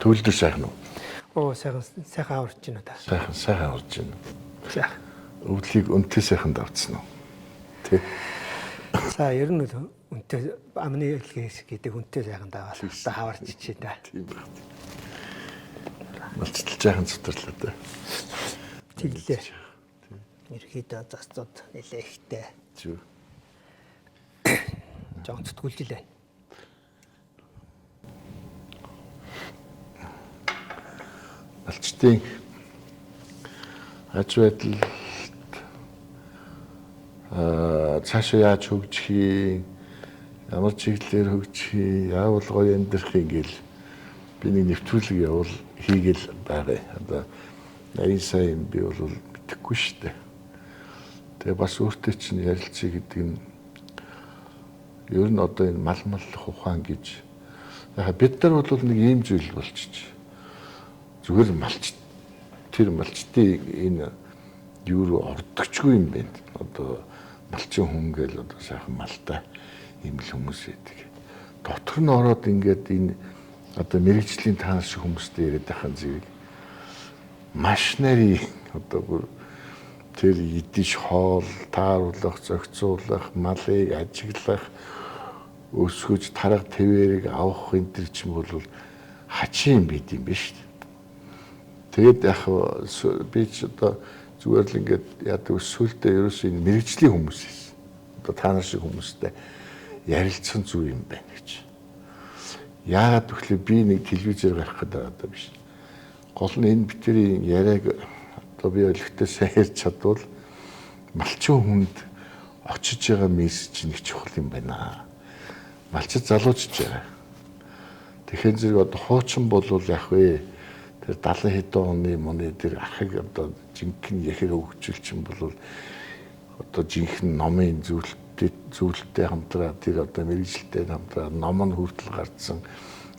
Төвлөр сайхан уу? Оо сайхан урж байна та. Сайхан урж байна. Сайхан. Өвдлийг өнтэй сайхан давцсан уу? Тэ. За ер нь үнтэй амны хэлгээс гэдэг үнтэй сайхан даваал. Одоо хаварч чичээ та. Тийм байна. Малцтал жаахан цутарлаа да. Тэглээ. Ерхийдөө застууд нэлээ ихтэй. Зүг. Жон зүтгүүлжээ. Малчтын аж байдал цаашаа яаж хөгжих, ямар чиглэлээр хөгжих, яавал гоё амьдрах ингээл би нэг нэвтрүүлэг хийгээл байгаа. Одоо 80 сая юм би бол мэдэхгүй шүү дээ. Тэгээ бас өөртөө чинь ярилцъя гэдэг нь ер нь одоо энэ мал ухаан гэж яг бид нар бол нэг ийм зүйл болчих. Зүгээр тэр малчтын энэ юу руу ордогчгүй юм байна. Одоо малчин хүн гэл одоо сайхан малтай ийм л хүмүүс байдаг. Дотор нь ороод ингээд энэ одоо мэрэгжлийн таанч хүмүүстэй яриад байхын зэрэг маш нарийн одоо бүр тэр идэж хоол тааруулах, зохицуулах, малыг ажиглах, өсгөж тарга твэрийг авах энэ төр ч юм бол хачин байд юм биш үү? Тэгээд яг би ч одоо зүгээр л ингээд яадаг өсвөлдөө ерөөсөө энэ мэрэгжлийн хүмүүс байсан. Одоо та нар шиг хүмүүстэй ярилцсан зүйл юм байна гэж. Яагаад гэвэл би нэг телевизээр гарах гэдэг одоо биш. Гол нь энэ битэрийн яриаг одоо би өлегтэй сайн ярьж чадвал малчин хүнд очиж байгаа мессеж нэг чухал юм байна. Малчид залуучж байгаа. Тэгэхээр зэрэг одоо хуучин бол яг вэ тэр 70 хэдэн оны моны тэр ахыг одоо жинхэнэ яхэр хөгжүүлчин бол одоо жинхэнэ номын зүйлтэй хамтраа тэр одоо мэрэгжилтэй хамтраа ном нь хүртэл гарсан.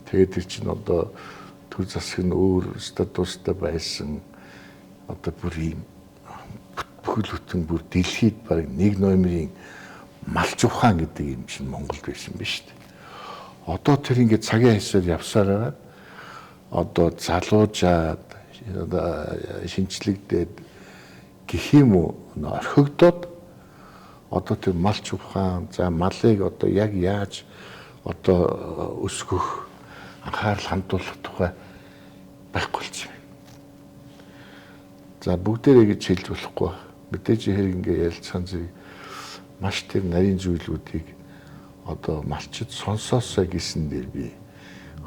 Тэгээд тэр чинь одоо төр засаг нь өөр статустай байсан. Одоо бүр ийм бүхэл бүтэн бүр дэлхийд баг нэг номерын малч ухаан гэдэг юм чинь Монголд байсан биз дээ. Одоо тэр ингээд цагийн хасаар явсаар байгаа. Одоо залуужаад шинчлэгдээд гэх юм уу орхигдоод одоо тэр малч ухаан за малыг одоо яг яаж одоо өсгөх анхаарал хандуулах тухай байхгүй болчих юм. За бүгдээрээ гэж хэлж болохгүй. Мэдээж хэрэг ингээ ярилцсан зэрэг маш тэр нарийн зүйлүүдийг одоо малчид сонсоосоо гэсэн дээр би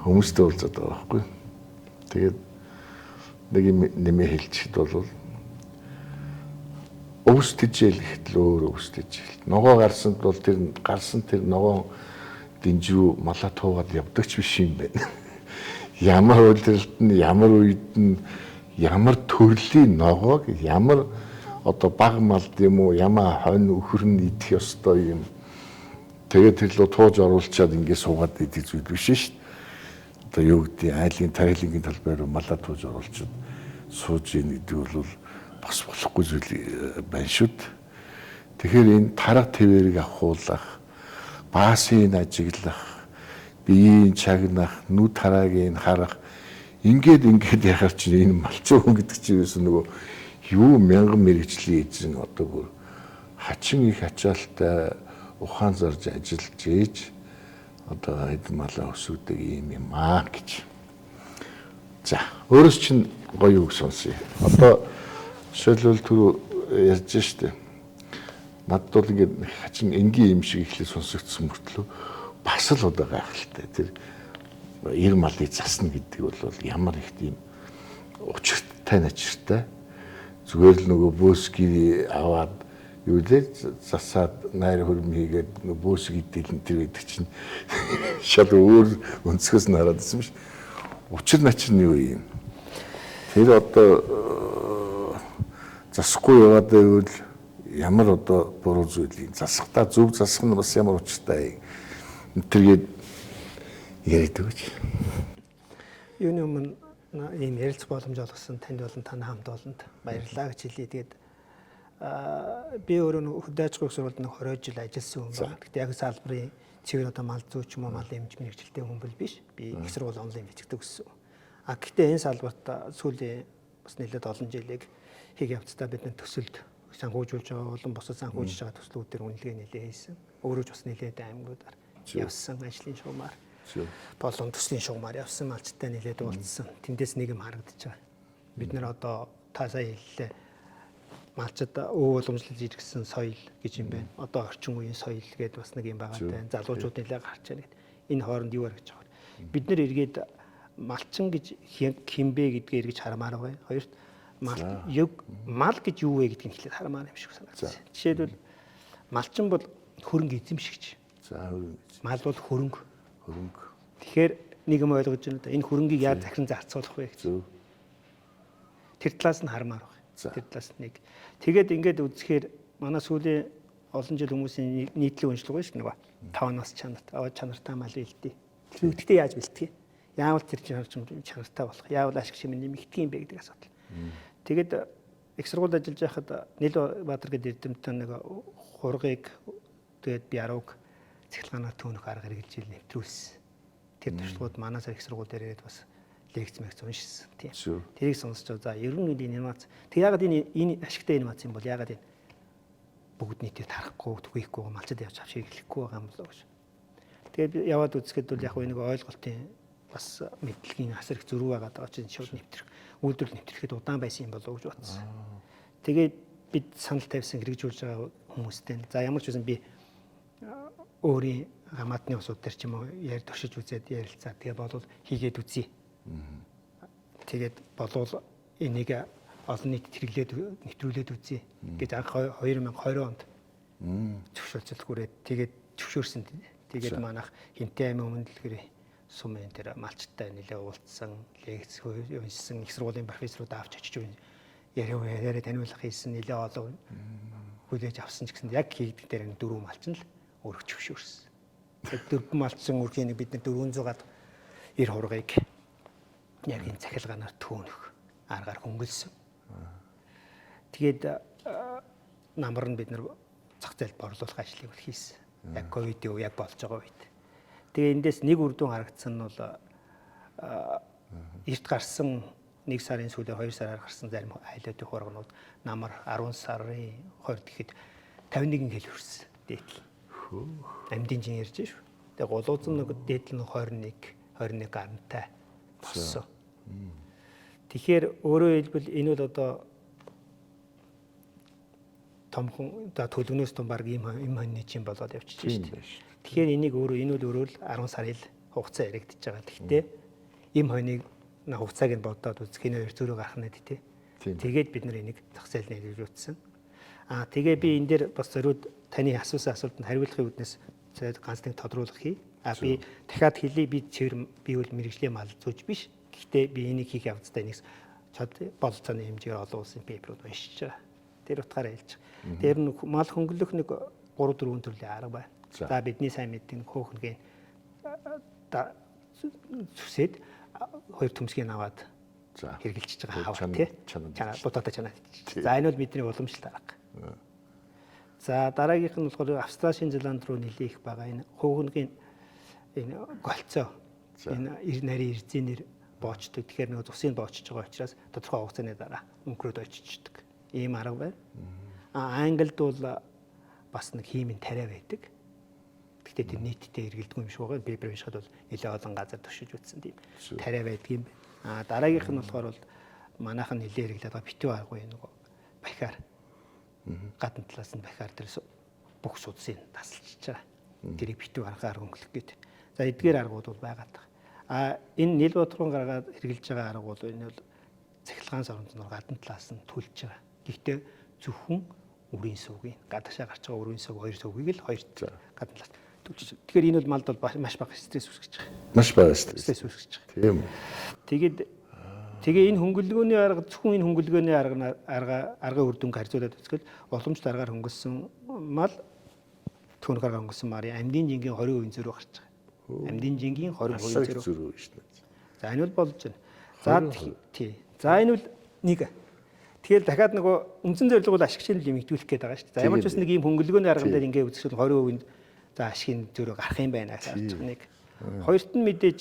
хүмүүстэй уулзаад байгаа байхгүй. Тэгээд нэг юм нэмээ хэлчихэд бол өвсдөжэл гэхтэл өөр өвсдөжэл. Ногоо гарсанд бол тэр гарсан тэр ногоо динжрүү малаа туугаад явдагч биш юм байна. Ямар үйлдэлт нь ямар үед нь ямар төрлийн ногоог ямар одоо баг малд юм уу ямаа хонь өхөр нь идэх ёстой юм. Тэгээд тэр лөө тууж оруулчаад ингэ суугаад идэх зүйл биш шүү дээ. Одоо юу гэдэг айлын тайлангийн талбайр малаа тууж оруулчаад сууж ийн гэдэг бол бас болохгүй зүйл байна шүү дээ. Тэгэхээр энэ тарга твэрийг авахуулах, баасын ажиглах, биеийн чагнах, нүд хараагийн харах ингээд яхаар чинь энэ малчин хүн гэдэг чинь нөгөө юу мянган мэрэгжлийн эзэн одоо бүр хачин их ачаалтай ухаан зарж ажиллаж ээж одоо эд малаа өсгөдөг юм аа гэж. За өөрөөс чинь гоё үг сонсъё. Одоо жишээлбэл түр ярьж штэ. Надад бол ингээд хачин энгийн юм шиг ихлэ сонсогдсон мөртлөө бас л одоо гайхалтай. Тэр ир малыг засна гэдэг бол ямар их тийм учиртай начиртай. Зүгээр л нөгөө бөөсгий аваад юу лээ засаад найр хөрм хийгээд бөөсг идэлэн тэр гэдэг чинь шал өөр өнцгөөс нь хараад ирсэн биш. Учир начир нь юу юм? Тэр одоо засахгүй яваад байвал ямар одоо буруу зүйл юм. Засахтаа зөв засах нь бас ямар учиртай юм. Тэргээд яриад өгч. Юуны өмнө ийм ярилцах боломж олгосон танд болон таны хамт олонд баярлалаа гэж хэлье. Тэгээд би өөрөө хөдөө аж ахуйн сургуульд 20 жил ажилласан хүн байна. Гэхдээ яг салбарын цэвэр одоо мал зүйч юм уу мал эмч мэрэгчлээ хүн бол биш. Би их сургууль онлайн бичигдэг гэсэн. Гэхдээ энэ салбарт сүүлийн бас нэлээд олон жилиг хийг явцдаа бидний төсөлд санхүүжүүлж байгаа болон бусад санхүүжиж байгаа төслүүд төр үнэлгээ нэлээд хийсэн. Өөрөө ч бас нэлээд аймагуудаар явсан ажлын шугамар болон төслийн шугамар явсан малчтай нэлээд уулзсан. Тэндээс нэг юм харагдаж байгаа. Бид нэр одоо та сая хэллээ. Малчид өв уламжлалж иргэсэн соёл гэж юм байна. Одоо орчин үеийн соёл гэдэг бас нэг юм байгаа тань. Залуучууд нэлээд гарч ирнэ гэдэг. Энэ хооронд юу харагдаж байгаа вэ? Бид нэр эргээд малчин гэж хинбэ гэдгээ эргэж харамаар байгаа. Хоёрт мал гэж юу вэ гэдгийг хэлээд харамаар юм шиг санагдсан. Жишээлбэл малчин бол хөрөнгө эзэмшигч. За хөрөнгө. Мал бол хөрөнгө. Хөрөнгө. Тэгэхээр нэг юм ойлгож байна да. Энэ хөрөнгийг яаж захиран зарцуулах вэ гэж. Тэр талаас нь харамаар байна. Тэр талаас нь нэг. Тэгээд ингээд үзэхээр манай сүүлийн олон жил хүмүүсийн нийтлэг уншлага байна шүү дээ. 5 нас чанартай мал бэлдээ. Тэгтээ яаж бэлтгэе? Яавал тэр чанартай болох? Яавал ашиг шимэн нэмэгдэх юм бэ гэдэг асуудал. Тэгээд их сургуульд ажиллаж байхад Нил-Баатар гэдэг эрдэмтэн нэг хургийг тэгээд биарууг цахилгаанаар төөнөх арга хэрэгжилж нэвтрүүлсэн. Тэр туршлагууд манай их сургууль дээр ирээд бас лекц мэгц уншсан тийм. Тэрийг сонсчоо за ер нь энэ анимац. Тэг ягаад энэ ашигтай анимац юм бол ягаад энэ бүгд нийтэд харахгүй түгээхгүй малчад явж авч хэрэглэхгүй байгаа юм болоо гэж. Тэгээд яваад үзэхэд бол яг нэг ойлголтын бас мэдлэгийн асар их зөрүү байгаа даа чинь шууд нэвтрэх үйлдвэрлэл нэвтрэхэд удаан байсан юм болоо гэж бодсон. Тэгээд бид санал тавьсан хэрэгжүүлж байгаа хүмүүстэй за ямар ч үсэн би өөрийн хамаатны усууд төр ч юм уу яар туршиж үзээд ярилцаа тэгээ болов хийгээд үзье. Тэгээд болов энийг олон нийтэд хэрэглээд нэвтрүүлээд үзье гэж анх 2020 онд зөвшөөрлөлт хүрээд тэгээд зөвшөөрсөн. Тэгээд манайх Хинтэй аймаг өмнөдлөгөрийн сумын дээр малчтай нэлээ уулзсан, лекц уншсан, их сургуулийн профессорууд авч очиж яриа таниулах хийсэн нэлээ олон хүлээж авсан ч гэсэн яг хийгдэх дээр 4 малчин л өөрөг зөвшөөрсөн. Тэгээд 4 малчин үрхийн бид нар 400-аад 90 хургийг яг энэ цахилгаанаар төөнөх аргаар хөнгөлсөн. Тэгээд намар нь бид нар зах зээлд борлуулах ажлыг хийсэн. Яг ковидын үе яг болж байгаа үед. Тэгээ эндээс нэг үр дүн харагдсан нь бол эрт гарсан 1 сарын сүүлээр 2 сараар гарсан зарим айлуудын хургнууд намар 10 сарын 20-д гэхэд 51 хэл хүрсэн дээдл. Амьдын жин ярьж шүү. Тэгээ гулууцсан нэг дээдл нь 21 гарантай болсон. Тэгэхээр өөрөөр хэлбэл энэ бол одоо томхон төлөвнөөс том баг юм хоньны чинь болоод явчихж байна шүү дээ. Тэгэхээр энийг энэ бол өөрөө л 10 сарын хугацаа яригдчихэж байгаа. Гэхдээ им хоньыг хугацааг нь бодоод үзэх энэ хоёр зөрөө гарах нь тий. Тэгээд бид нар энийг зах зээл нэрвүүлсэн. Тэгээ би энэ дээр бас зориуд таны асуусан асуултанд хариулахын үүднээс ганц нэг тодруулах хий. Би дахиад хэлье би бол мэрэгжлийн мал зүүж биш. Гэхдээ би энийг хийх явцдаа нэг бололцооны хэмжээгээр олон улсын пейперүүд уншиж байгаа. Тэр утгаараа хэлж байгаа. Тэр нь мал хөнгөлөх нэг 3-4 төрлийн арга байна. За бидний сайн мэддэг хөөхнгийн зүсээд 2 төмсгийг аваад хэрглэж байгаа хавар тий. Будаатай чанаа. За энэ бол бидний уламжлалт арга. За дараагийнх нь болохоор Австрали, Шинэ Зеланд руу нэлээх байгаа энэ хөөхнгийн энэ голцоо энэ нарийн эрзэнээр боочтой. Тэгэхээр нэг цусыг боочж байгаа учраас тодорхой хугацааны дараа өнгөрөөд очиждаг. Ийм арга байна. Англид бол бас нэг хиймэн тариа байдаг. Гэхдээ тэр нийтдээ эргэлдэггүй юм шиг байгаа. Би уншихад бол нэлээд олон газар туршиж үзсэн тийм тариа байдаг юм байна. Дараагийнх нь болохоор бол манайх нь нэлээд хэрэглээд байгаа битүү арга нэг бахиар. Гадна талаас нь бахиар тэр бүх судсыг тасалчиж байгаа. Тэрийг битүү аргаар хөнгөлөх гэдэг. За эдгээр аргууд бол байгаад байгаа. Энэ Нил-Баатарын гаргаад хэрэгжилж байгаа арга бол энэ бол цахилгаан соромжноор гадна талаас нь түлж байгаа. Гэхдээ зөвхөн үрийн сувгийн гадаашаа гарч байгаа үрийн сув 2 сувгийг л 2 гадна талаас түлж. Тэгэхээр энэ бол малд бол маш бага стресс үүсгэж байгаа. Маш бага стресс үүсгэж байгаа. Тийм. Тэгээ энэ хөнгөлгөөний арга зөвхөн энэ хөнгөлгөөний арга үр дүнг харьцуулаад үзэхэд уламжлалт аргаар хөнгөлсөн мал түүнх аргаар хөнгөлсөн марын амьдын жингийн 20% зөрүү гарч байгаа. Амьдын жингийн 20% зөрүү шүү дээ. За энэ бол болж байна. За тий. За энэ бол нэг. Тэгэхээр дахиад нөгөө үндсэн зорилго бол ашигчийн нэмэгдүүлэх гээд байгаа шүү дээ. За ямар ч бас нэг ийм хөнгөлгөөний арган дээр ингээ үзэхэд 20% за ашигын зөрүү гарах юм байна гэж харж байгаа нэг. Хоёрт нь мэдээж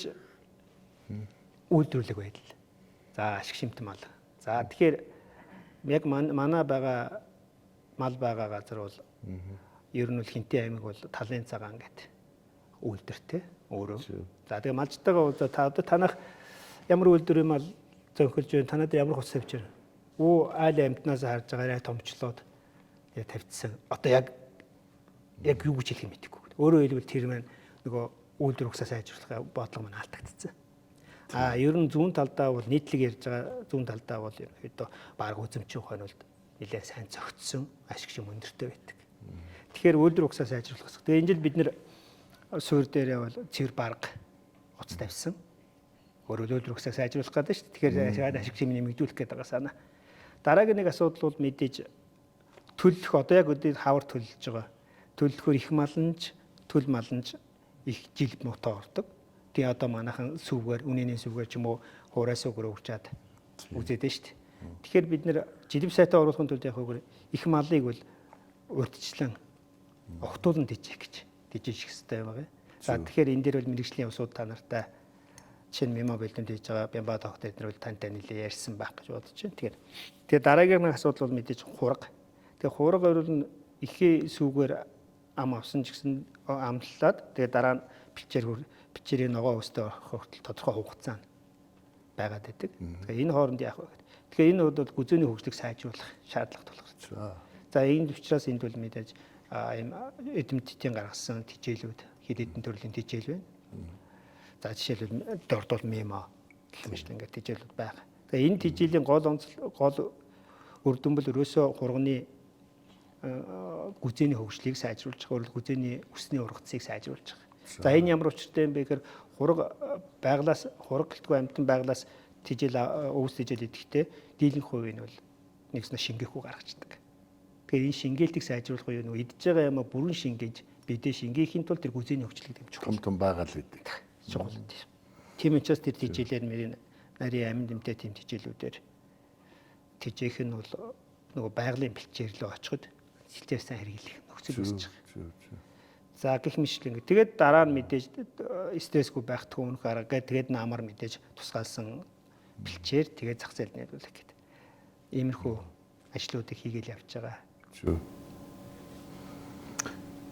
үйлдвэрлэх байдал. За ашиг шимтэн мал. За тэгэхээр яг манай байгаа мал байгаа газар бол ер нь бол Хинтээ аймаг бол талын цагаан гэдэг үйлдвэртэй өөрөө. За тэгээ малчтайгаа уулзаа та одоо танах ямар үйлдвэр юм бол зөнхөлж байна. Танад ямар хус тавьж байна. Өө айл амьтнаас харж байгаарай томчлоод тавьчихсан. Одоо яг юу гэж хэлэх юм мэдэхгүй. Өөрөөр хэлбэл тэр маань нөгөө үйлдвэр ухсаа сайжруулах бодлого маань алдагдсан. Ер нь зүүн талдаа бол нийтлэг ярьж байгаа зүүн талдаа бол ерөнхийдөө баг үзэмчин ухаан бол нэлээд сайн зөгцсөн ашиг шим өндөртэй байдаг. Тэгэхээр үйлдвэр ухсаа сайжруулах. Тэгээ энэ жил бид нэр суур дээрээ бол цэвэр барга уц тавьсан. Өөрөөр үйлдвэр ухсаа сайжруулах гэдэг шүү дээ. Тэгэхээр ашиг шим нэмэгдүүлэх гэдэг байгаа санаа. Дараагийн нэг асуудал бол мэдээж төлөх одоо яг үдээд хавар төлж байгаа. Төлөхөр их маланж, төл маланж их жил муутай ордог. Тэгээ одоо манайхан сүвгээр, үнэний сүвгээр ч юм уу хуураас өгөр өгчаад үзээд нь шүү дээ. Тэгэхээр бид нэр жилийн сайтаа оруулахын тулд яг хөөг их малыг бол урьдчилан огтуулан дижих гэж дижих хэрэгтэй байгаа. За тэгэхээр энэ дээр бол мэрэгжлийн усууд та нартай жишээ нь мемо бэлдэнд хийж байгаа Бямба доктор эдгээр бол тантай нэлээ ярьсан байх гэж бодож байна. Тэгэхээр дараагийн асуудал бол мэдээж хурга. Тэгээ хурга бол ихээ сүвгээр ам авсан ч гэсэн амлаад тэгээ дараа нь бичээрийн ногоо өстэй орох хүртэл тодорхой хугацаа байгаад байдаг. Тэгэхээр энэ хооронд яах вэ? Тэгэхээр энэ бол гүзээний хөгжлийг сайжруулах шаардлага тулгарч. За энэ учраас энд бол мэдээж ийм эдэмтдийн гаргасан тижээлүүд хэд хэдэн төрлийн тижээл байна. За жишээлбэл дордол мемо гэх мэт ингээд тижээлүүд байгаа. Тэгээ энэ тижээлийн гол үр дүн бол өрөөсөө хурганы гүзээний хөгжлийг сайжруулж байгаа, гүзээний өсний ургацыг сайжруулж байгаа. За энэ ямар учиртай юм бэ гэхээр хураг гэлтгүй амьтан байглаас өвс тижээл идэхдээ дийлэнх хувийн бол нэгснэ шингээхгүй гаргацдаг. Тэгэхээр энэ шингээлтийг сайжруулах уу юу идж байгаа юм бүрэн шингээж бидээ шингээхийн тулд тэр гүзээний хөгжлийг дэмжих. Том байгаал гэдэг. Чухал. Тийм учраас тэр тижээлээр нарийн амин дэмтэй тийм тижээлүүдээр тижээх нь бол нөгөө байгалийн бэлчээр лөө очиход сэлтээр сайн хэрэглэх нөхцөл үүсэж байгаа. За гэх мэтлэн. Тэгээд дараа нь мэдээж стрессгүй байх түүнх арга тэгээд намар мэдээж тусгаалсан бэлчээр тэгээд зах зээлд нийлүүлэх гэдэг. Иймэрхүү ажлуудыг хийгээл явж байгаа.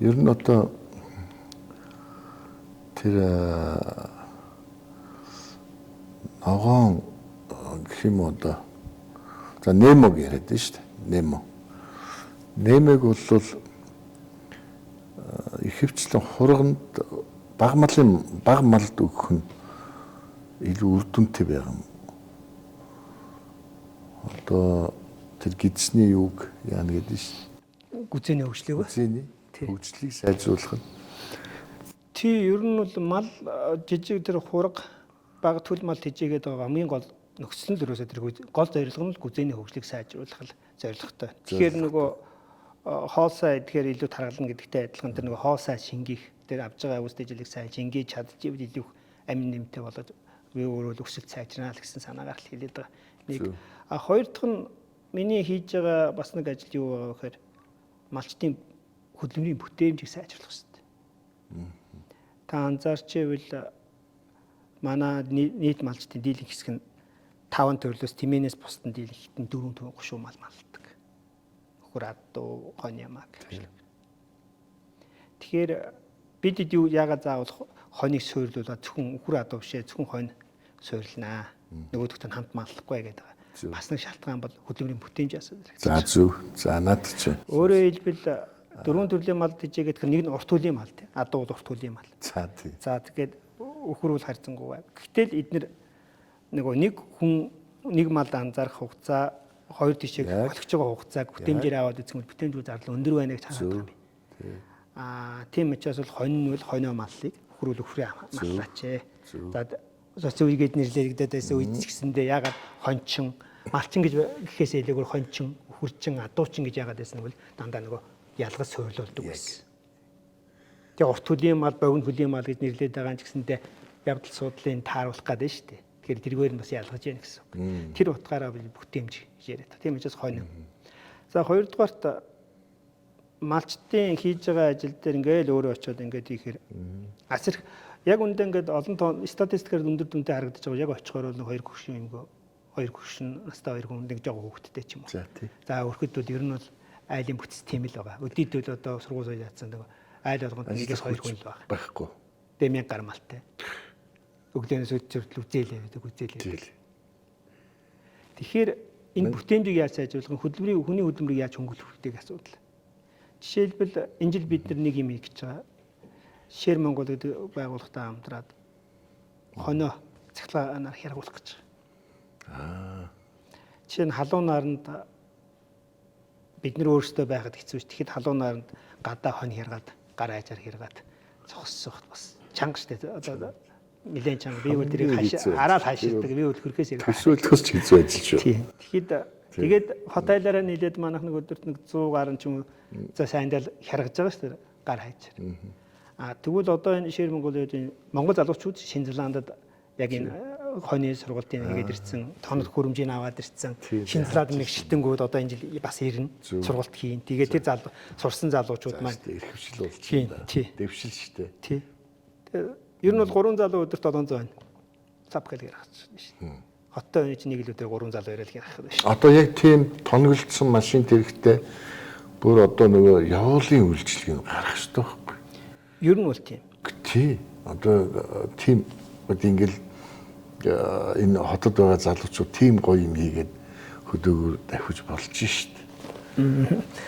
Ер нь одоо тэр ногоон гэх юм уу одоо за немог яриад нь шүү дээ. Немэг бол ихэвчлэн хурганд баг малд өгөх нь илүү үр дүнтэй байгаа юм. Одоо тэр гидсний юуг яана гэдэг шүү. Гүзээний хөгжлийг хөгжлийг сайжруулах нь. Ер нь бол мал жижиг тэр хурга баг төл мал тижээгээд байгаа хамгийн гол нөхцөл нь дөрөөсөө тэр гол зорилго нь гүзээний хөгжлийг сайжруулах зорилготой. Тэгэхээр нөгөө хоолсаа идэхээр илүү таргална гэдэгтэй адилхан тэр нөгөө хоолсаа шингээх тэр авж байгаа үс дэжлийг сайн шингээж чадчихвэл илүү амин нэмтэй болоод өөрөө өсөлт сайжрана л гэсэн санаагаар л хэлээд байгаа. Нэг хоёр дахь нь миний хийж байгаа бас нэг ажил юу байгаа вэ гэхээр малчтын хөдөлмөрийн бүтээмжийг сайжруулах хэрэгтэй. Та анзаарчээвэл манай нийт малчтын дийлэнх хэсэг нь 5 төрлөөс тэмээнээс бусдын дийлэнх нь 4 гушуу мал малдаг. Хурад хонь ямаа гэх мэт. Тэгэхээр бид яагаад заавал хоньыг суйрлуулаад зөвхөн үхэр адуу бишээ зөвхөн хонь суйрлнаа. Нөгөөдөгт нь хамт маллахгүй гэдэг. Бас нэг шалтгаан бол хөдөлмөрийн бүтээмж асуудал. За зөв. За наад чинь. Өөрөөр хэлбэл 4 төрлийн мал дижээгээд нэг нь урт үлийн мал тий. Адуу урт үлийн мал. За тий. За тэгээд үхэр бол харьцангуй. Гэтэл эдгээр нөгөө нэг хүн нэг мал анзаарах хугацаа хоёр тишээ болгож байгаа хугацааг бүтээмжээр аваад үзэх бүтээмжүүд зарлал өндөр байна гэж хараад байна. Тийм учраас бол хонь нь бол хоньо маллыг үхэр бол үхрээ маллаач. За зөвийгээд нэрлэгдээд байсан үед ч гэсэндээ ягаад хоньчин малчин гэж гэхээс илүүгээр хоньчин үхэрчин адуучин гэж ягаад байсан бол дандаа нөгөө ялгаж суйрлуулдаг байсан. Тэгээ урт хөлийн мал, богино хөлийн мал гэж нэрлээд байгаа юм ч гэсэндээ явдал суудлын тааруулах гэдэг шүү дээ. Тэгэхээр тэргээр нь бас ялгаж яах гэсэн үг. Тэр утгаараа бүтээмж яриад. Тийм учраас хонь. За хоёрдугаарт малчтын хийж байгаа ажил дээр ингээл өөрөө очиод ингээд ихээр асар яг үндэ ингээд олон тоо статистикээр өндөр дүнтэй харагдаж байгаа яг очихоор бол 2 гүшүүн юмгөө 2 хүршин настай 2 хүн нэг жоо хүүхэдтэй ч юм уу. За тий. За өрхөд бол ер нь бол айлын бүтц тийм л байгаа. Өдийд бол одоо сургууль яатсан нэг айл болгонд нэгээс 2 хүн л байгаа. Байхгүй. Тэгээ 1000 гармалтай. Өглөөнөөс өдөрт үзээлээ гэдэг үзээлээ. Тэгэхээр энэ бүтээмжийг яаж сайжруулах, хөдөлмөрийн хүний хөдөлмөрийг яаж хөнгөлөх гэдэг асуудал. Жишээлбэл энэ жил бид нар нэг юм хийж байгаа. Шэр Монгол гэдэг байгууллагатай хамтраад хоноо цахилгаанаар хэрэглэх гэж байгаа. Жишээ нь халуун наранд бид нар өөрсдөө байхад хэцүү ш. Тэгэхэд халуун наранд гадаа хон хэргаад, гар айжаар хэргаад зогссох бас чанга штэ. Одоо нэлээд чанга. Би өөр тэрийг хараад хаашилдаг. Би өөр хөрхөөс яг төсөөлөхөс ч хэцүү ажил шүү. Тэгэхэд тэгээд хот айлаараа нийлээд манайх нэг өдөрт нэг 100 гаруй ч юм уу за сайндал харгаж байгаа шүү дээ. Гар хайж. Тэгвэл одоо энэ Шэр Монголын Монгол залуучууд Шинэ Зеландад яг энэ хойны сургалтын нэгээд ирсэн, тоног хөрөмжийг аваад ирсэн. Шинэ Зеланд нэг шилдэнгүүд одоо энэ жил бас ирнэ. Сургалт хийн. Тэгээд тэр сурсан залуучууд маань эрхвшил болж байна. Дэвшил шүү дээ. Тий. Ер нь бол 3 залуу өдөрт 700 байна. Лап гэл ярах шүү дээ. Хоттой нэг нэг л өдөр 3 залуу яриад ярах гэдэг шүү. Одоо яг тийм тоноглолцсон машин хэрэгтэй бүр одоо нөгөө явуулын үйлчлэгийг гаргах хэрэгтэй байхгүй. Ер нь бол тийм. Тий. Одоо тийм ингээл энэ хотод байгаа залуучууд тийм гоё юм хийгээд хөдөөгөр давхиж болж шít.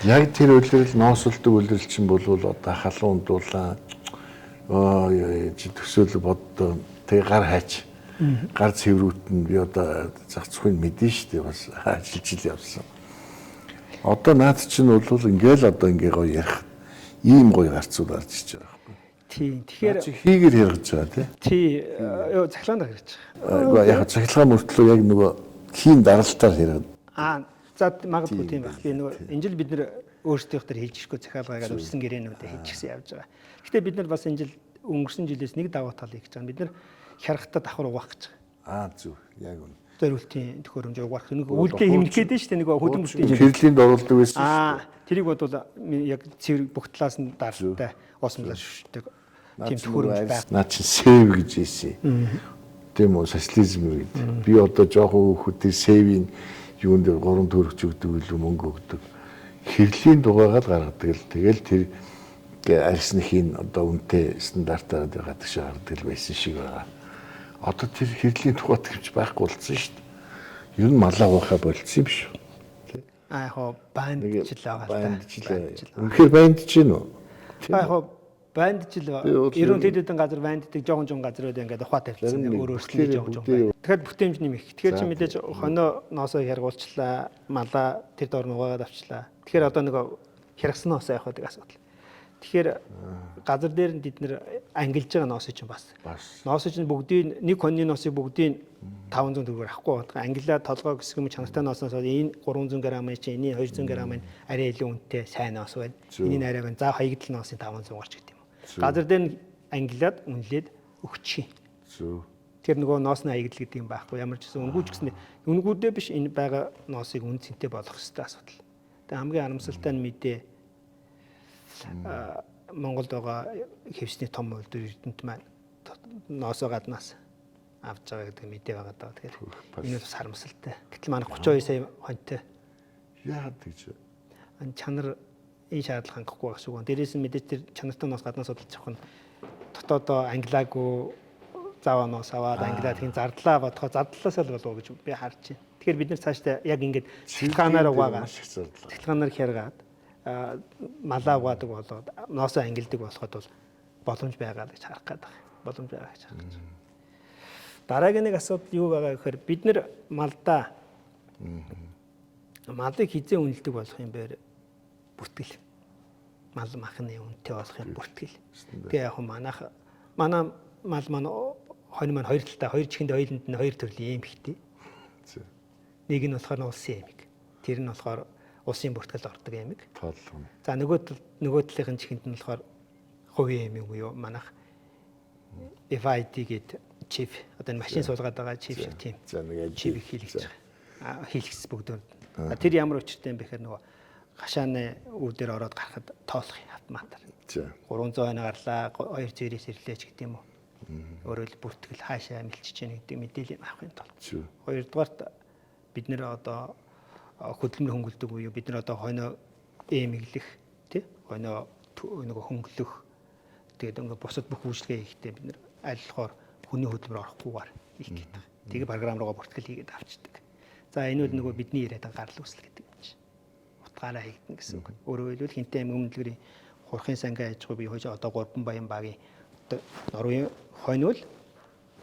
Яг тэр үйлрэл ноосолдог үйлрэл чинь бол одоо халуун дулаан төсөөлө боддоо тэгээ гар хайч гар цэврүүд нь би одоо зах зохийг мэдэн штэ бас ажиллаж явсан. Одоо наад чинь бол ингээл одоо ингээ гоё ярих ийм гоё гарцууд гарч иж байгаа байхгүй. Тийм. Тэгэхээр хийгээр яргаж байгаа тий. Цахилгаанаар хэрэгж байгаа. Айгу яг цахилгаан мөртлөө яг нөгөө хийн даралтаар хэрэгж. За магадгүй тийм байх. Би нөгөө энэ жил бид нэр өөрсдийнх дээр хийж ирэхгүй захиалгаагаар өссөн гэрээнүүдээ хийчихсэн явж байгаа. Гэхдээ бид нар бас энэ жил өнгөрсөн жилээс нэг даваа тал хийж байгаа. Бид нар хярхтаа давхар угаах гэж байгаа. Зүг яг үнэ. Зориултын төхөөрөмж угаах нэг үлдээ хэмнэхэд нь шүү дээ нэг хөдөлмөр бүтээн. Хэрэглээнд оруулдаг байсан. Тэрийг бодвол яг цэвэр бүх талаас нь даралтай осмолоор шүтдэг. Тийм төхөөрөмж байх. Наа чи сэв гэж ийсэн. Тийм үү социализм гэдэг. Би одоо жоохон хүүхдийн сэвийн юунд 3 төгрөгч өгдөг илүү мөнгө өгдөг. Хэрэглээнд угаагаад гаргадаг л тэгэл тэр арьсныхын одоо үнэтэй стандартаар гаргадаг шиг гаргадаг байсан шиг байгаа. Одоо тэр хэрэглээний тухайд хэмж байхгүй болсон шүү дээ. Ер нь малаа уухаа болцсон юм биш үү? Яг бандж л байгаа та. Үнэхээр бандж гин үү? Яг бандж л байгаа. Ерөн тэдэдэн газар банддаг жоохон газрууд ингээд ухаа тавьчихсан. Өөр өөрсдөө жоохон. Тэгэхээр бүтээмж нэмэх. Тэгэхээр чи мэдээж хоноо ноосоо хэрэгуулчлаа, малаа тэр доор нугаагаад авчлаа. Тэгэхээр одоо нэг хэрэгсноос яах вэ асуудал. Тэгэхээр газар дээр нь бид нэр ангилж байгаа ноосыг чинь бас. Ноосыг чинь бүгдийг нэг хоньны ноосыг бүгдийг 500 төгрөгөөр авахгүй байна. Ангилаад толгой гэсгэн чанартай ноосноос энэ 300 г чинь энэ 200 г арай илүү үнэтэй сайн ноос байна. Энийг арай гэн за хаягдл ноосыг 500 гарч гэдэг юм. Газар дээр нь ангилаад үнэлээд өгчих. Тэр нөгөө ноосны хаягдл гэдэг юм байхгүй. Ямар ч гэсэн үнгүүч гэсэн үнгүүдээ биш энэ байгаа ноосыг үн цэнтэй болгох хэрэгтэй асуудал. Тэгээ хамгийн харамсалтай нь мэдээ Монголд байгаа хэвсний том үйлдвэр эрдэнэт маань ноосоо гаднаас авч байгаа гэдэг мэдээ байгаа даа. Тэгэхээр энэ бас харамсалтай. Гэтэл манай 32 сая хоньтой. Яагаад гэж? Чанар энэ шаардлага хангахгүй байх шиг байна. Дээрээс нь мэдээж тэр чанартай ноос гаднаас судалж авах нь дотоодоо ангилаагүй заваа ноос аваад ангилаад тийм зардлаа бодохоо зардлаасаа л болов гэж би харж байна. Тэгэхээр бид нар цаашдаа яг ингэж цахилгаанаар угаагаад цахилгаанаар хэргаад малаа угаадаг болоод ноосоо ангилдаг болоход бол боломж байгаа гэж харах гэдэг. Боломж байгаа гэж харах гэж. Дараагийн нэг асуудал юу байгаа гэхээр бид нар малдаа малыг хизээ үнэлдэг болох юм бэ? Бүртгэл. Мал махны үнэтэй болох юм бүртгэл. Тэгээ яг манай мал маань хонь маань хоёр талтай хоёр чихэнд ойлонд нь хоёр төрлийн юм ихтэй. Нэг нь болохоор улсын ямиг. Тэр нь болохоор улсын бүртгэл ордог ямиг. За нөгөө талын чихэнд нь болохоор хувийн ямиг буюу манайх FID гэдэг чип одоо машин суулгаад байгаа чип шиг тийм. Чип хийлгэж байгаа. Хийлгэс бүгд. Тэр ямар учиртай юм бэ гэхээр нөгөө хашааны үүдээр ороод гарахад тоолох автоматар. 300 байна гарлаа 200-ээс ирлээч гэдэг юм уу. Өөрөөр бүртгэл хаашаа мэлчиж яах гэдэг мэдээлэл авахын тулд. Хоёрдугаарт бид нэр одоо хөдөлмөр хөнгөлдөг буюу бид нар одоо хойноо эмэглэх тий хойноо нөгөө хөнгөлөх тэгээд ингээ бусад бүх үйлчлэгээ хийхдээ бид нар аль болохоор хүний хөдөлмөр орохгүйгээр хийх гэдэг. Тэгээ програм руугаа бүртгэл хийгээд авчдаг. За энэ бол нөгөө бидний яриад гарал үүсэл гэдэг юм чинь. Утгаараа хийгдэн гэсэн үг. Өөрөөр хэлбэл хинтээ өмнөдлгөрийн хурхын сангийн аж ахуй бие хойш одоо 3 баян багийн одоо Норвегийн хойно л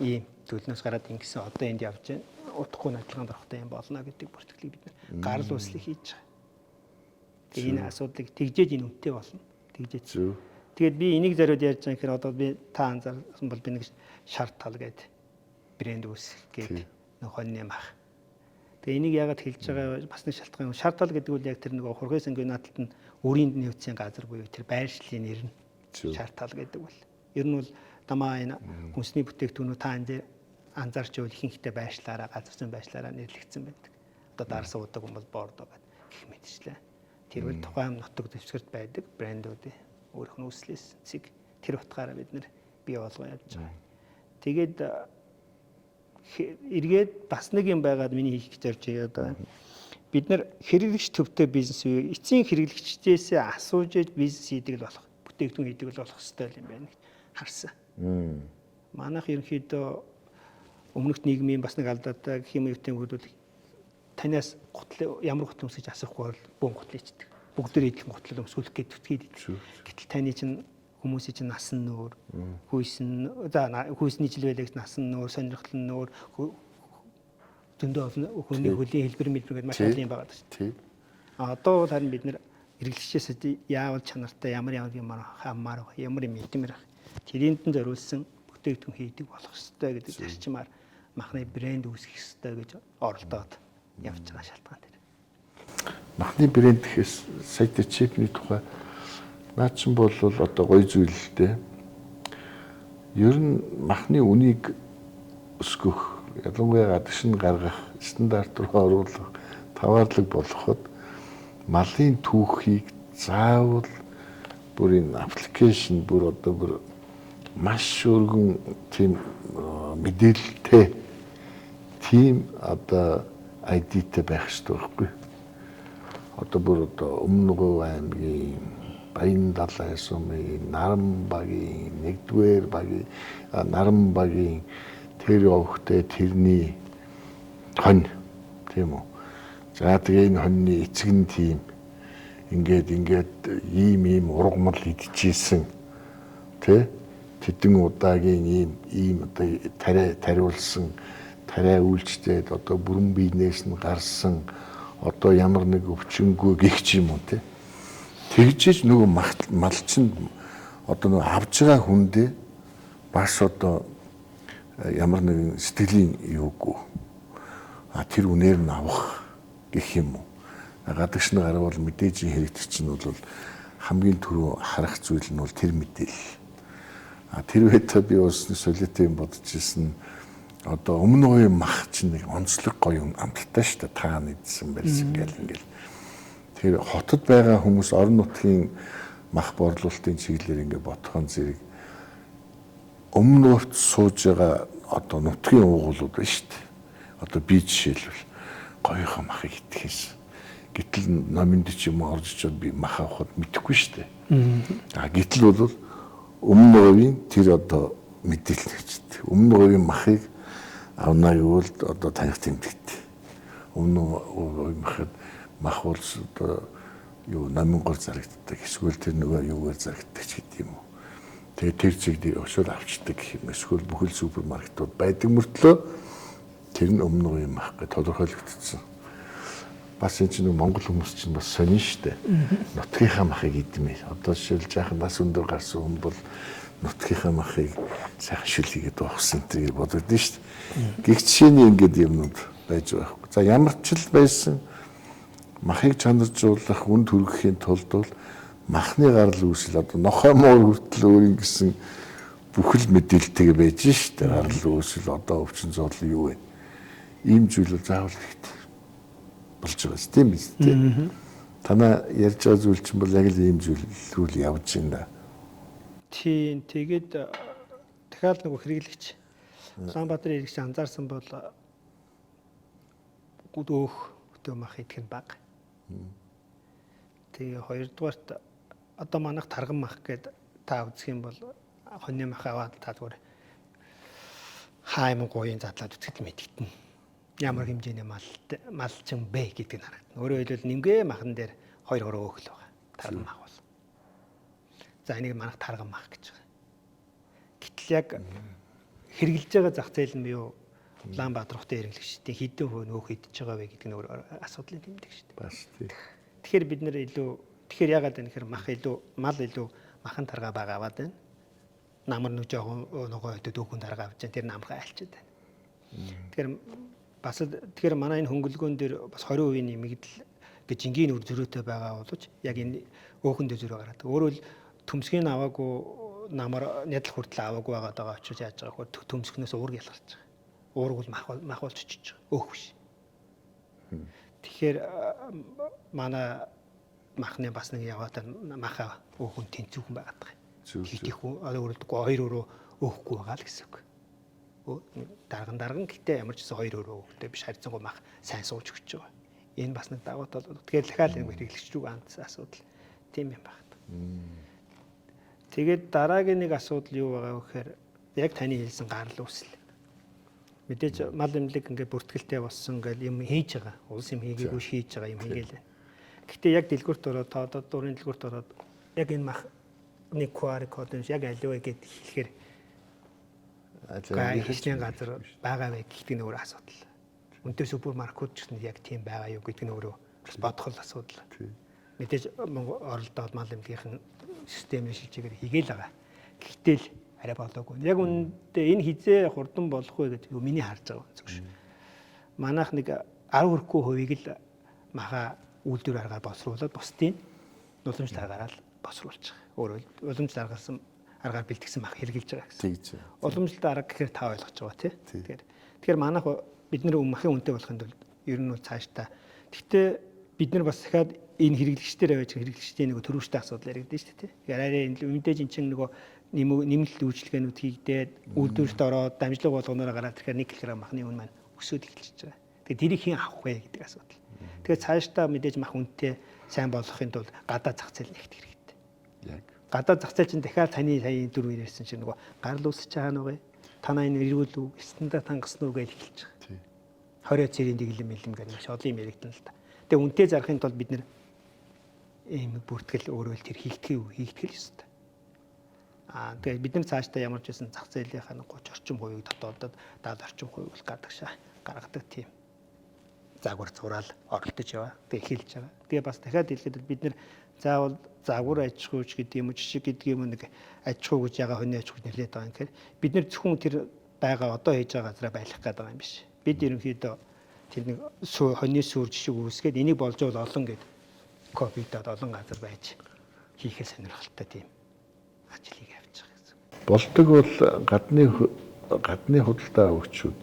ийм төлнөөс гараад ингэсэн одоо энд явж байна. Утгагүй надлаханд орохтой юм болно гэдэг бүртгэлийг бид нар гарал үүслийг хийж байгаа. Тэгээ энэ асуудлыг тэгжээж энэ үнэтэй болно. Тэгжээж. Тэгээд би энийг зориуд ярьж байгаа гэхээр одоо би та анзаарсан бол би нэг шарт тал гэдэг брэнд үүсгэх гэдэг нэг хоньны мах. Тэгээ энийг яагаад хэлж байгаа бас нэг шалтгаан шарт тал гэдэг нь яг тэр нэг хурхын сангийн наадталд нь өрийн нөөцийн газар буюу тэр байршлын нэр нь шарт тал гэдэг бол. Ер нь бол дамаа энэ хүнсний бүтээгдэхүүнүүд та анзаарч байвал ихэнхдээ байршлаараа газар зүйн байршлаараа нэрлэгдсэн байдаг. Одоо дарс уудаг юм бол бордо гэдэг гэх мэтчлээ. Тэр бол тухайн нутаг дэвсгэрт байдаг брэндүүдийн өөрөх нь үүслэсийг тэр утгаараа бид нэр бий болгоо явж байгаа. Тэгээд эргээд бас нэг юм байгаад миний хийх гэж байна одоо бид нар хэрэглэгч төвтэй бизнес үе эцсийн хэрэглэгчдээс асууж бизнес хийдэг л болох бүтээгдэхүүн хийдэг л болох хэрэгтэй юм байна гэж харсан. Манайх ерөнхийдөө өмнөхд нийгмийн бас нэг алдаатай гэх юм үеийн хүмүүс танаас гутал ямар гутал өмсөж асахгүй бол бөөн гутал ичдэг. Бүгдээр идэх гутал өмсгөх гэж түтгээд идэв. Гэтэл таны чинь хүмүүсийн чинь насан нүүр, хүйсний жил байлаа гэж насан нүүр, сонирхол нүүр, зөндөө хүний хөлийн хэлбэр мэлбэр гэдэг маш олон юм байгаа шүү дээ. Одоо бол харин бид нэр хэрэглэгчээс яавал чанартай ямар юм хамаар ямар юм идэмэр тэрэнд нь зориулсан бүтээгдэхүүн хийдэг болох ёстой гэдэг зарчмаар махны брэнд үүсгэх ёстой гэж оролдоод явж байгаа шалтгаан дээр. Махны брэнд гэхээс сая чипний тухай наад чинь бол одоо гоё зүйл л дээ. Ер нь махны үнийг өсгөх, ялангуяа гадагшин гаргах, стандарт руу оруулах, таваарлаг болгоход малын түүхийг заавал бүр энэ аппликейшн бүр одоо бүр маш өргөн тийм мэдээлэлтэй тийм одоо ID-тэй байх хэрэгтэй байхгүй. Одоо бүр одоо Өмнөг аймгийн Баян далайн сумын Наран багийн 1-р багийн Наран багийн тэр явахтай тэрний хонь тийм үү. За тэгээ энэ хоньны эцэг нь тийм ингээд ийм ургамал идчихсэн тэ тэдэн удаагийн ийм одоо тариулсан тариа үйлчтэй одоо бүрэн биенээс нь гарсан одоо ямар нэг өвчнгүй гихч юм уу те тэгжиж нөгөө мал чинь одоо нөгөө авж байгаа хүндээ бас одоо ямар нэгэн сэтгэлийн юугүй тэр үнээр нь авах гэх юм уу гадагшны гараа бол мэдээж хэрэгтэй чинь бол хамгийн түрүү харах зүйл нь бол тэр мэдээлэл тэр үедээ би бас солиотой юм бодож ирсэн одоо өмнө үеийн мах чинь нэг онцлог гоё амттай шүү дээ та нэгдсэн байсан ингээл тэр хотод байгаа хүмүүс орон нутгийн мах борлуулалтын чиглэлээр ингээд бодхон зэрэг өмнө урт сууж байгаа одоо нутгийн уугуулууд байна шүү дээ одоо би жишээлбэл гоёхон махыг итгэхээс гэтэл номинд ч юм орж ичээд би мах авахд мэдэхгүй шүү дээ гэтэл бол өмнө үеийн тэр одоо мэдээлэл нэгжтэй өмнө үеийн махыг авна гэвэл одоо таних тэмдэгт өмнө үеийн мах бол одоо юу намингор зарагддаг эсвэл тэр нөгөө юугаар зарагддаг ч гэдэг юм уу. Тэгээ тэр зэгдийг өшөөр авчдаг гэх юм эсвэл бүхэл супермаркетууд байдаг мөртлөө тэр нь өмнө үеийн мах гэж тодорхойлогдсон. Бас энэ чинь Монгол хүмүүс чинь бас сонин штэ. Нутгийнхаа махыг идмээ. Одоо жишээл жаахан бас өндөр гарсан хүн бол нутгийнхаа махыг сайхан шүлгээд уухсан тэрийг бодогдсон штэ. Гэгчшээний ингээд юмнууд байж байгаа. За ямар ч л байсан махыг чанаржуулах үн төрөхийн тулд бол махны гарал үүсэл одоо нохой муур хүртэл өөрийн гэсэн бүхэл мэдээлэлтэйг байж штэ. Гарал үүсэл одоо өвчин зовлон юу вэ? Ийм зүйл заавал хэрэгтэй болж байгаа тийм биз дээ. Танаа ярьж байгаа зүйл чинь бол яг л ийм зүйл рүү явж байна. Тийм тэгээд дахиад нэг хэрэглэгч Улаанбаатарын хэрэглэгч анзаарсан бол өөх хөтөө мах идэх нь бага. Тэгээ хоёрдугаарт одоо манайх тарган мах гэдэг та үзэх юм бол хоньны мах аваад та зүгээр хайман гуйн задлаад үтгэл мэдгэтэн. Ямар хэмжээний малчин бэ гэдэг нь харагдана. Өөрөөр хэлбэл нэмгээ махан дээр 2 өөх л байгаа. Тарган мах бол. За энийг манайх тарган мах гэж байгаа. Гэтэл яг хэрэгжилж байгаа зах зээл нь юу Улаанбаатар хотын хэрэглэгчдийн хэдэн хувь нөөх идэж байгаа вэ гэдэг нь өөр асуудлын тэмдэг шүү дээ. Бас тийм. Тэгэхээр бид нэр тэгэхээр яагаад вэ гэхээр мал илүү махан таргаа байгаа аваад байна. Намар нэг жоохон нөгөө дүүхэн таргаа авч тэр намраа альчаад байна. Тэгэхээр манай энэ хөнгөлгөөн дээр бас 20% нэмэгдэл гэж энгийн үр зөрүүтэй байгаа боловч яг энэ өөхөн дээр зөрөө гараад. Өөрөөр төмсгийг аваагүй намар нядлах хүртэл аваагүй байгаа учраас яаж байгаа вэ? Төмсгнөөс уург ялгарч байгаа. Уург бол мах болж очиж байгаа. Өөх биш. Тэгэхээр манай махны бас нэг яваад маха өөхөн тэнцүүхэн байгаад байгаа. Хийх өөрөлдөггүй 2 өрөө өөхгүй байгаа л гэсэн үг. Дарган гэхдээ ямар ч гэсэн 2 өрөө өөхтэй биш харьцангуй мах сайн сууж өгч байгаа. Энэ бас нэг давуу тал. Тэгэхээр дахиад нэг хэрэглэгч рүү ганц асуудал тийм юм байна. Тэгээд дараагийн нэг асуудал юу байгаа вэ гэхээр яг таны хэлсэн гарал үүсэл. Мэдээж мал эмнэлэг ингээд бүртгэлтэй болсон гэл юм хийж байгаа. Улс юм хийгээгүй хийж байгаа юм хийгээл. Гэхдээ яг дэлгүүрт ороод одоо дурын дэлгүүрт ороод яг энэ мах нэг QR код нь яг аливаа гэд хэлэхээр ажлын газар байгаа вэ гэдэг нь өөр асуудал. Үнэтэй супермаркет ч гэсэн яг тийм байгаа юу гэдэг нь өөрөө бас бодох асуудал. Мэдээж оролдоод мал эмнэлгийн системийн шилжээгээр хийгээл байгаа. Гэхдээ л арай болоогүй. Яг үнэндээ энэ хизээ хурдан болох вэ гэдэг миний харж байгаа зүг шүү. Манайх нэг 10 хүрэхгүй хувийг л маха үйлдвэр аргаар босруулаад бусдын уламжлалт аргаараа л босруулж байгаа. Өөрөөр уламжлалт аргасан аргаар бэлтгэсэн мах хэрэгжилж байгаа гэсэн. Уламжлалт арга гэхээр та ойлгож байгаа тий. Тэгэхээр манайх бид нэр махын үнэтэй болохын тулд ер нь цаашдаа. Гэхдээ бид нар бас дахиад энэ хэрэглэгчдэр байж хэрэглэгчдийн нэг төрөвчтэй асуудал яригдэн шүү дээ тий. Арай энэ мэдээж эн чинь нөгөө нэмэлт үйлчлэгээнүүд хийгдээд үйлдвэрт ороод дамжлага болгоноор гараад тэгэхээр 1 кг махны үн маань өсөд эхэлж байгаа. Тэгээд тэрийг хэн авах вэ гэдэг асуудал. Тэгээд цаашдаа мэдээж мах үнэтэй сайн болгохын тулд гадаа зах зээл нэгт хэрэгтэй. Яг гадаа зах зээл чинь дахиад таны сая 4 ирсэн чинь нөгөө гарал үүсэж байгаа нүгэ танаа энэ эрүүл үү стандарт хангасан уу гэж эхэлж байгаа. 20 цэрийн дэглэм мэлэм гэх нэг шодлын юм яригдана л та. Тэгээд үнэтэй зарахын тулд бид нэр ийм бүртгэл өөрөө л тэр хийгдэх ёстой. Тэгээд бид нар цаашдаа ямар ч байсан зах зээлийнхаа 30 орчим хувийг дотоодод 70 орчим хувийг л гаргадаг тийм загвар зураал оролдож яваа. Тэгээд эхэлж байгаа. Тэгээд бас дахиад хэлэхэд бид нар заавал загвар аж ахуйч гэдэг юм уу жишг гэдэг юм нэг аж ахуй гэж ягаа хоньны аж ахуйг нэрлээд байгаа юм гэхээр бид нар зөвхөн тэр байгаа одоо хийж байгаа газараа байлгах гэдэг юм биш. Бид ерөнхийдөө тэр нэг хоньны сүр жишг үүсгээд энийг болж бол олон гэдэг копидод олон газар байж хийхээ сонирхолтой тийм ажил хийгээ явж байгаа гэсэн. Болдог бол гадны худалдаа өгчүүд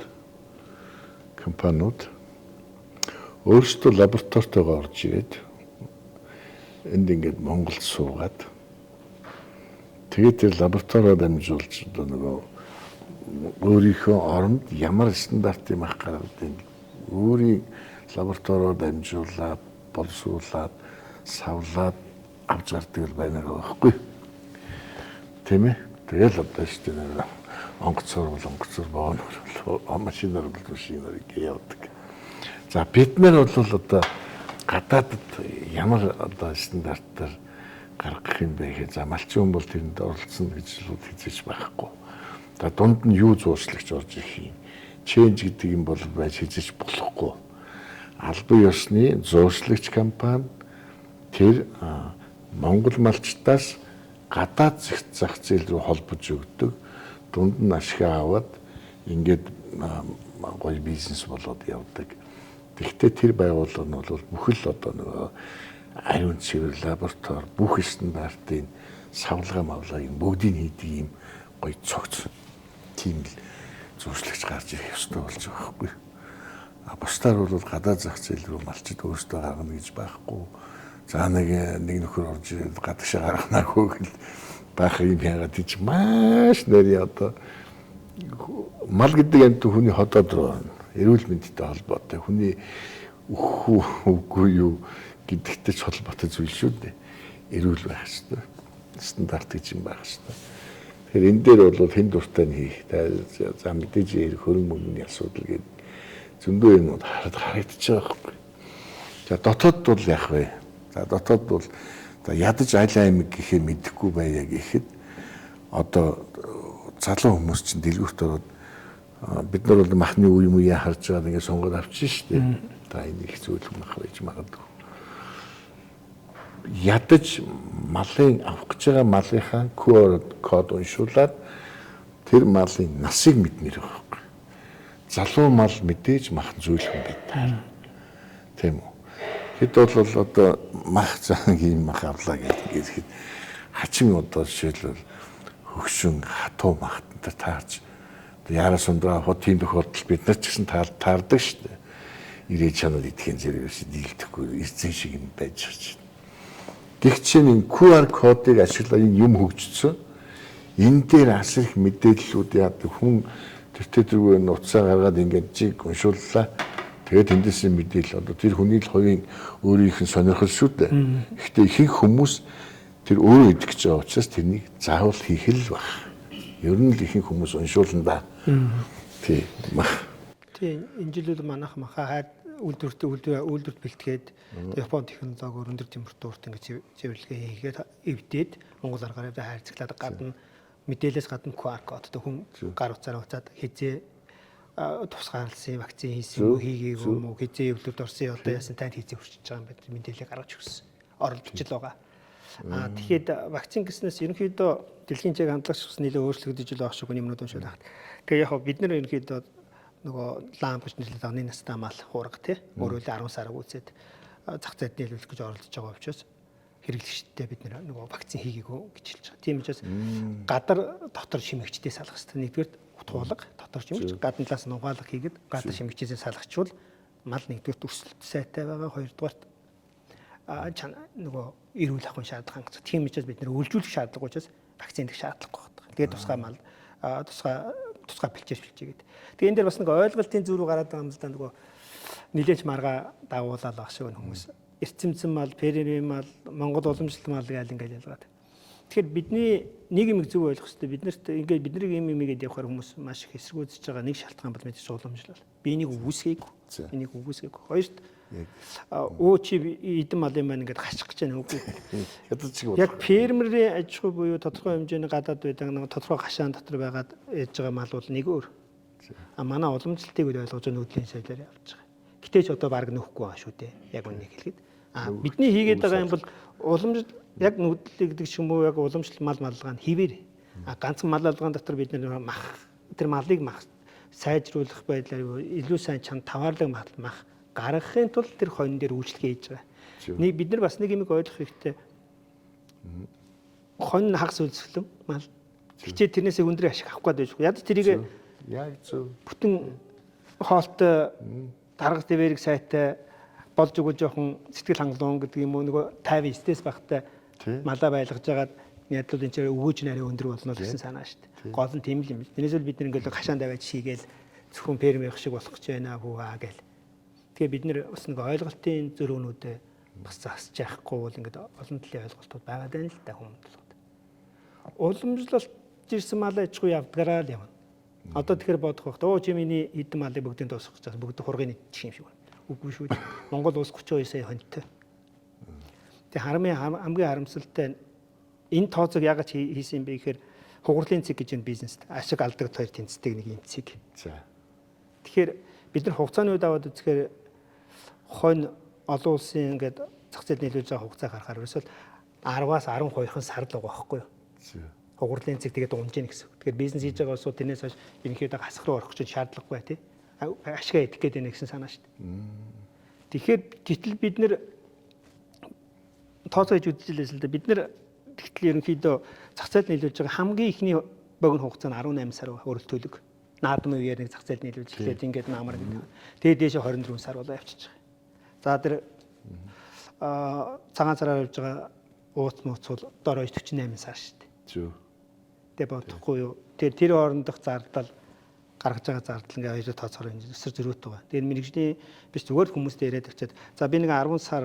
компаниуд өөрсдөө лабораторитойгоо орж ирээд энд ингээд Монголд суугаад тэгээд тэр лабораторио дамжуулж одоо нөгөө өөрийнхөө оронд ямар стандартын мах гаргадгийг өөрийн лабораторио дамжуулаад боловсруулаад савлаад авч гардаг байна байхгүй тийм ээ. Тэгэл одоо шүү дээ онгоцоор боогноор машинаар бол машинаар явдаг. За бид нар бол одоо гадаадд ямар одоо стандартаар гаргах юм бэ гэхээр за малчин хүн бол тэрэнд оролцсон гэж л хэлж байхгүй. За дунд нь юу зуурчлагч орж ирэх юм. Change гэдэг юм бол байж хийж болохгүй. Албан ёсны зуурчлагч компани тэр Монгол малчтаас гадаад зах зээл рүү холбож өгдөг. Дунд нь ашиг аваад ингээд гоё бизнес болоод явдаг. Тэгвэл тэр байгууллага нь бол бүхэл одоо нөгөө аюун цэвэр лаборатори бүх стандартын савлгаа мавлагыг бүгдийг хийдэг юм гоё цогц тийм л зуршлагч гарч ирэх ёстой болж байгаа байхгүй. Бусдаар бол гадаад зах зээл рүү малчид өөрсдөө гаргана гэж байхгүй. За нэг нөхөр орж ирээд гадагшаа гарганаагүй гэл байх юм яагаад тийч маш нэр одоо мал гэдэг амт хүний хотод руу эрүүл мэндтэй холбоотой хүний үгүй юу гэдэгтэй ч холбоотой зүйл шүү дээ. Эрүүл байх хэрэгтэй. Стандарт гэж юм байх хэрэгтэй. Тэгэхээр энэ дээр бол хэн дуртай нь хийх. За мэдээж хөрөнгө мөнгөний асуудал гэдэг зөндөө юмуд харагдаж байгаа байхгүй. За дотоод бол яах вэ? За дотоод бол за ядаж аль аймаг гэхээ мэдэхгүй байя гэхэд одоо залуу хүмүүс чинь дэлгүүрт ороод бид нар бол махны үе мүе харж байгаа ингээд сонгоод авчих шүү дээ. За энэ их зүйл мах байж магадгүй. Ядаж малын авах гэж байгаа малынхаа QR код уншуулад тэр малын насыг мэднэр байгаа. Залуу мал мэдээж мах зөөлхөн бид. Тийм үү? Хэд бол одоо мах цагийн мах авлаа гэдэг хачин одоо жишээлбэл хөгшин хатуу махтанд таарч яара сундраа хот тийм тохиолдол бид нар ч гэсэн таардаг шүү дээ. Ирээ чанал идэхин зэрэгс дийлдэхгүй эзэн шиг юм байж байгаа. Гэхдээ энэ QR кодыг ашиглаад юм хөгжсөн. Энэ дээр асар их мэдээллүүд яадаг хүн төвтэй нуцаа гаргаад ингээд жиг уншууллаа. Тэгээд тэндээс мэдээлэл одоо тэр хүний л хувийн өөрийнх нь сонирхол шүү дээ. Гэхдээ ихэнх хүмүүс тэр өөрөө идэх гэж байгаа учраас тэрнийг заавал хийх л баг. Ер нь л ихэнх хүмүүс уншуулна да. Тийм. Тийм энэ жилүүд манайх махаа үйлдвэрт бэлтгээд Япон технологиор өндөр температурт ингэж цэвэрлэгээ хийгээд эвдээд Монгол аргаар хайрцаглаад гадна мэдээлэлээс гадна QR кодтой хүн гар утсаараа уцаад хизээ тусгаарлсан вакцин хийсэн үү хийгээгүй юм уу хизээ эвлэлд орсон одоо яасан танд хизээ хүрчиж байгаа юм бэ мэдээлэл гаргаж өгсөн. Оролдож л байгаа. Тэгэхэд вакцин гэснээс ерөнхийдөө дэлхийн чиг хандлагч бас нэлээд өөрчлөгдөж л байгаа шүү юмнууд уншаад байна. Тэгээ яг бид нар ерөнхийдөө нөгөө лампч нэлээд оны настай мал хуурга тий өөрөөр 10 сар үүсээд зах зээлд нийлүүлэх гэж оролдож байгаа учраас хэрэглэгчтэй бид нөгөө вакцин хийгээгүй гэж хэлж байгаа. Тийм учраас гадар дотор шимэгчдээ салах хэрэгтэй. Нэгдүгээр утгуулга дотор шимэгч гадна талаас нь угаалга хийгээд гадар шимэгчдээ салгачвал мал нэгдүгээр өсөлт сайтай байгаа. Хоёрдугаар нөгөө эрүүл ахуйн шаардлага хангах. Тийм учраас бид нэр үйлжүүлэх шаардлага учраас вакцин дэх шаардлагагүй байна. Тэгээд тусгай мал тусгай бэлчээгээд. Тэгээ энэ дээр бас нэг ойлголтын зүрх гараад байгаа юм л да нөгөө нилээч маргаа дагуулаад байгаа шиг хүмүүс. Эрцэмцэн мал, премиум мал, Монгол уламжлалт мал гэж ингээд ялгаад. Тэгэхээр бидний нэг юм зөв ойлгох хэрэгтэй. Биднэрт ингээд бидний юм гэдэг явахаар хүмүүс маш их эсэргүүцэж байгаа нэг шалтгаан бол мэдээж уламжлал. Би энийг үгүйсгээгүй. Энийг үгүйсгээгүй. Хоёрт чи эдэн малын маань ингээд хачих гэж байна үгүй. Яг фермерийн аж ахуй буюу тодорхой хэмжээний гадаад байдаг нэг тодорхой гашаан дотор байгаад ээж байгаа мал бол нэг өөр. Манай уламжлалтыг ойлгож байгаа нүүдлийн сайдаар явж байгаа. Гэтэ ч одоо баг нөхгүй байгаа шүү дээ. Яг үнийг хэлэхэд. Бидний хийгээд байгаа юм бол уламжлал яг нүүдлэг гэдэг ч юм уу яг уламжлалт мал маллага нь хിവэр. Ганцхан мал алгаан дотор бид нэр мах тэр малыг мах сайжруулах байдлаар илүү сайн чанд таваарлаг мах гаргахын тулд тэр хонь дээр үйлчлэг хийж байгаа. Нэг бид нар бас нэг юм ойлгох хэрэгтэй. Хонь хагас үйлчлэм мал. Хичээ тэрнээсээ өндөр ашиг авах гээд байж. Яд тэрийг яг зөв бүтэн хоолтой дарга твэрэг сайтай болж өгөл жоохон сэтгэл хангалуун гэдэг юм уу нөгөө 50 стресс багтай малаа байлгаж байгаад ядлууд энэ чинь өгөөж нарийн өндөр болно гэсэн санаа шүү дээ. Гол нь тийм л юм. Тэрнээс л бид нэг ингээд хашаан даваад шийгээл зөвхөн ферм явах шиг болох гэж байна хөөа гэл. Тэгээ бид нэр бас нэг ойлголтын зөрүүнүүдээ бас засаж яахгүй бол ингээд олон талын ойлголтууд байгаа даа л да хүмүүст. Уламжлалт ирсэн мал аж ахуй явдгараа л явна. Одоо тэгэхээр бодох байх. Оо чи миний эдэн малыг бүгдийг дуусгах гэж бүгд хургын идчих юм шиг байна. Үгүй шүү. Монгол улс 32 сая хоньтой. Тэгээ хамгийн харамсалтай энэ тооцоог яагаад хийсэн юм бэ гэхээр хугарлын цэг гэж энэ бизнест ашиг алдаг хоёр тэнцдэг нэг юм цэг. За. Тэгэхээр бид нар хугацааны үед аваад үзэхээр хонь олон улсын ингээд зах зээл нийлүүлж байгаа хугацаа гарахаар ерөөсөө 10-аас 12 сар л байгаа байхгүй юу? Хугарлын цэг тэгээд унж ийн гэсэн. Тэгэхээр бизнес хийж байгаа улсууд тэрнээс хойш ерөнхийдөө хасах руу орох гэж шаардлагагүй тий. Ашигаа идэх гээд байна гэсэн санаа шүү дээ. Тэгэхээр гэтэл бид нэр тооцоо хийж үзчихлээс л дээ бид нэр тэгтэл ерөнхийдөө зах зээл нийлүүлж байгаа хамгийн ихний богино хугацаа нь 18 сар өрөлтөлөг. Наадмын үеэр нэг зах зээл нийлүүлж тэгээд ингээд наамар гэдэг. Тэгээд дээшээ 24 сар болоо явчихж байгаа. За тэр цагаан сараар явж байгаа ууц мууц бол дорой 48 сар шүү дээ. Зөө. Тэгээд бодохгүй юу. Тэр хоорондох зардал гаргаж байгаа зардал ингээ хоёроо тооцоороо өсөр зөрүүт байгаа. Тэгээд мэрэгжлийн биш зүгээр хүмүүстэй яриад очиад за би нэг 10 сар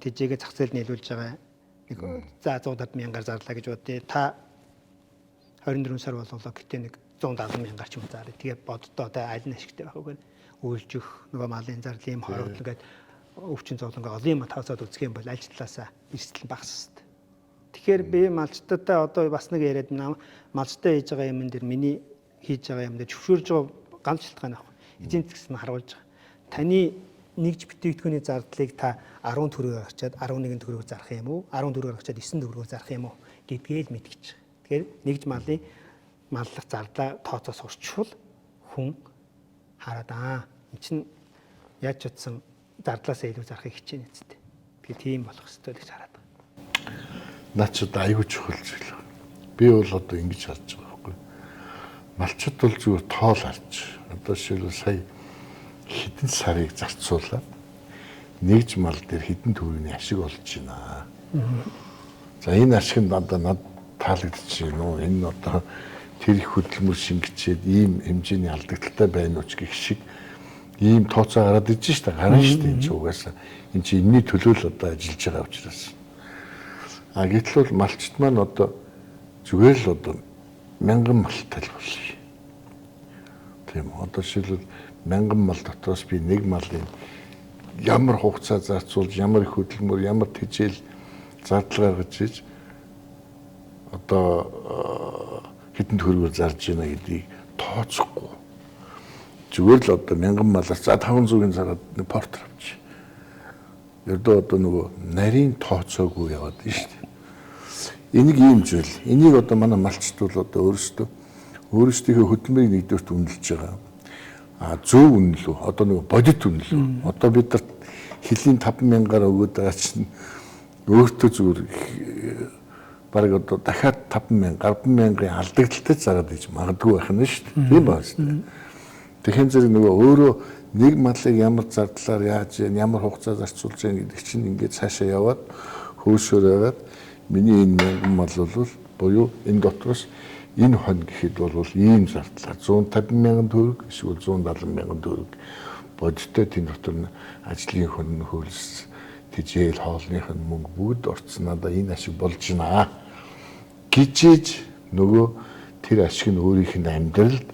тэжээгээ зах зээлд нийлүүлж байгаа. Нэг за 150 мянгаар зарлаа гэж бодъё. Та 24 сар болголоо гэтээ нэг 170 мянгаар ч юм заараа. Тэгээд боддоо одоо аль нь ашигтай байх вэ? Үйлж өгөх нөгөө малын зардал юм хоригдол ингээд өвчин зовлонгаа олон юм тооцоод үзэх юм бол аль талаасаа эрсдэл нь багасах хэрэгтэй. Тэгэхээр би малчтаатай одоо бас нэг яриад малчтай хийж байгаа юм дээр миний хийж байгаа юм дээр зөвшөөрж байгаа ганц шалтгаан авах. Эзэн засгийн харуулж байгаа. Таны нэгж бүтээгдэхүүний зардлыг та 10 төгрөгөөр авчиад 11 төгрөгөөр зарах юм уу? 10 төгрөгөөр авчиад 9 төгрөгөөр зарах юм уу? Гэдгээ л мэдгийж байгаа. Тэгэхээр нэгж малын маллах зардлаа тооцоос урчвал хүн хараад эн чинь яаж чадсан зардлаасаа илүү зарахыг хичээнэ үсттэй. Тэгэхээр тийм болох хэрэгтэй гэж хараад байгаа. Наач одоо аюул чухал зүйл. Би бол одоо ингэж харж байгаа байхгүй. Малчд бол зүгээр тоол харж. Одоо жишээлбэл сая хэдэн сарыг зарцуулаад нэгж мал дээр хэдэн төгрөгийн ашиг олж байна. За энэ ашиг нь одоо над таалагдчих юм уу? Энэ одоо тэр их хөдөлмөр шингэчээд ийм хэмжээний алдагдaltaй байна уу ч гэх шиг ийм тооцоо гараад ирж штэ гарна штэ энэ ч угаасаа энэ чи энэний төлөө л одоо ажиллаж байгаа учраас. А гэтэл бол малчт маань одоо зүгээр л одоо 1000 малтай л болчих. Тийм одоо жишээлбэл 1000 мал дотроос би нэг малын ямар хугацаа зарцуулж ямар их хөдөлмөр ямар тэжээл зардал гаргаж иж одоо хэдэн төгрөгөөр зарж байна гэдгийг тооцохгүй. Зүгээр л одоо 1000 малаас за 500-ын зараад нэг портер авчих. Ердөө одоо нөгөө нарийн тооцоогүй яваад байна шүү дээ. Энийг ийм зүйл. Энийг одоо манай малчд бол одоо өөрсдийнхөө хөдөлмөрийг нэгдүгürt үнэлж байгаа. А зөв үнэлүү. Одоо нөгөө бодит үнэлүү. Одоо бид нар хэлийн 5000-аар өгөөд байгаа чинь өөртөө зүгээр бараг одоо дахиад 5000, 100000-ын алдагдaltaй зараад иж магадгүй байх нь шүү дээ. Тийм байна шүү дээ. Тэгэхээр зэрэг нөгөө өөрөө нэг малыг ямар зардлаар яаж ямар хугацаа зарцуулж байгаа гэдэг чинь ингээд цаашаа яваад хөөсөөр яваад миний энэ 1000 мал бол буюу энэ дотроос энэ хон гэхэд бол ийм зардлаар 150,000 төгрөг эсвэл 170,000 төгрөг бодиттой тийм дотор нь ажлын хон хөлс тэжээл хоолных нь мөнгө бүгд орцсон надаа энэ ашиг болж байна гэж нөгөө тэр ашиг нь өөрийнх нь амьдралд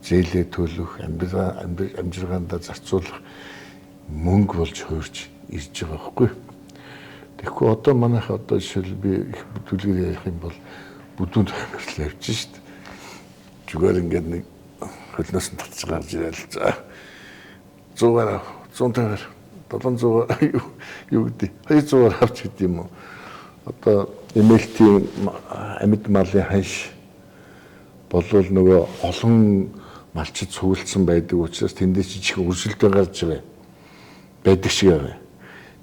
зээлээ төлөх амжиргаандаа зарцуулах мөнгө болж хуурж ирж байгаа байхгүй. Тэгэхгүй одоо манайх одоо жишээл би их бүтүүлгээр ярих юм бол бүдүүн тохиолдол явж шít. Зүгээр ингээд нэг хөлнөөс нь татж гарч ирэл за 100-аар 100-аар 700 юу гэдэг 200-аар авч гэдэг юм уу. Одоо эмэлтийн амьд малын ханш болвол нөгөө олон малчид цуглдсан байдаг учраас тэндээ жижиг өрсөлдөөн гарч байдаг шиг байна.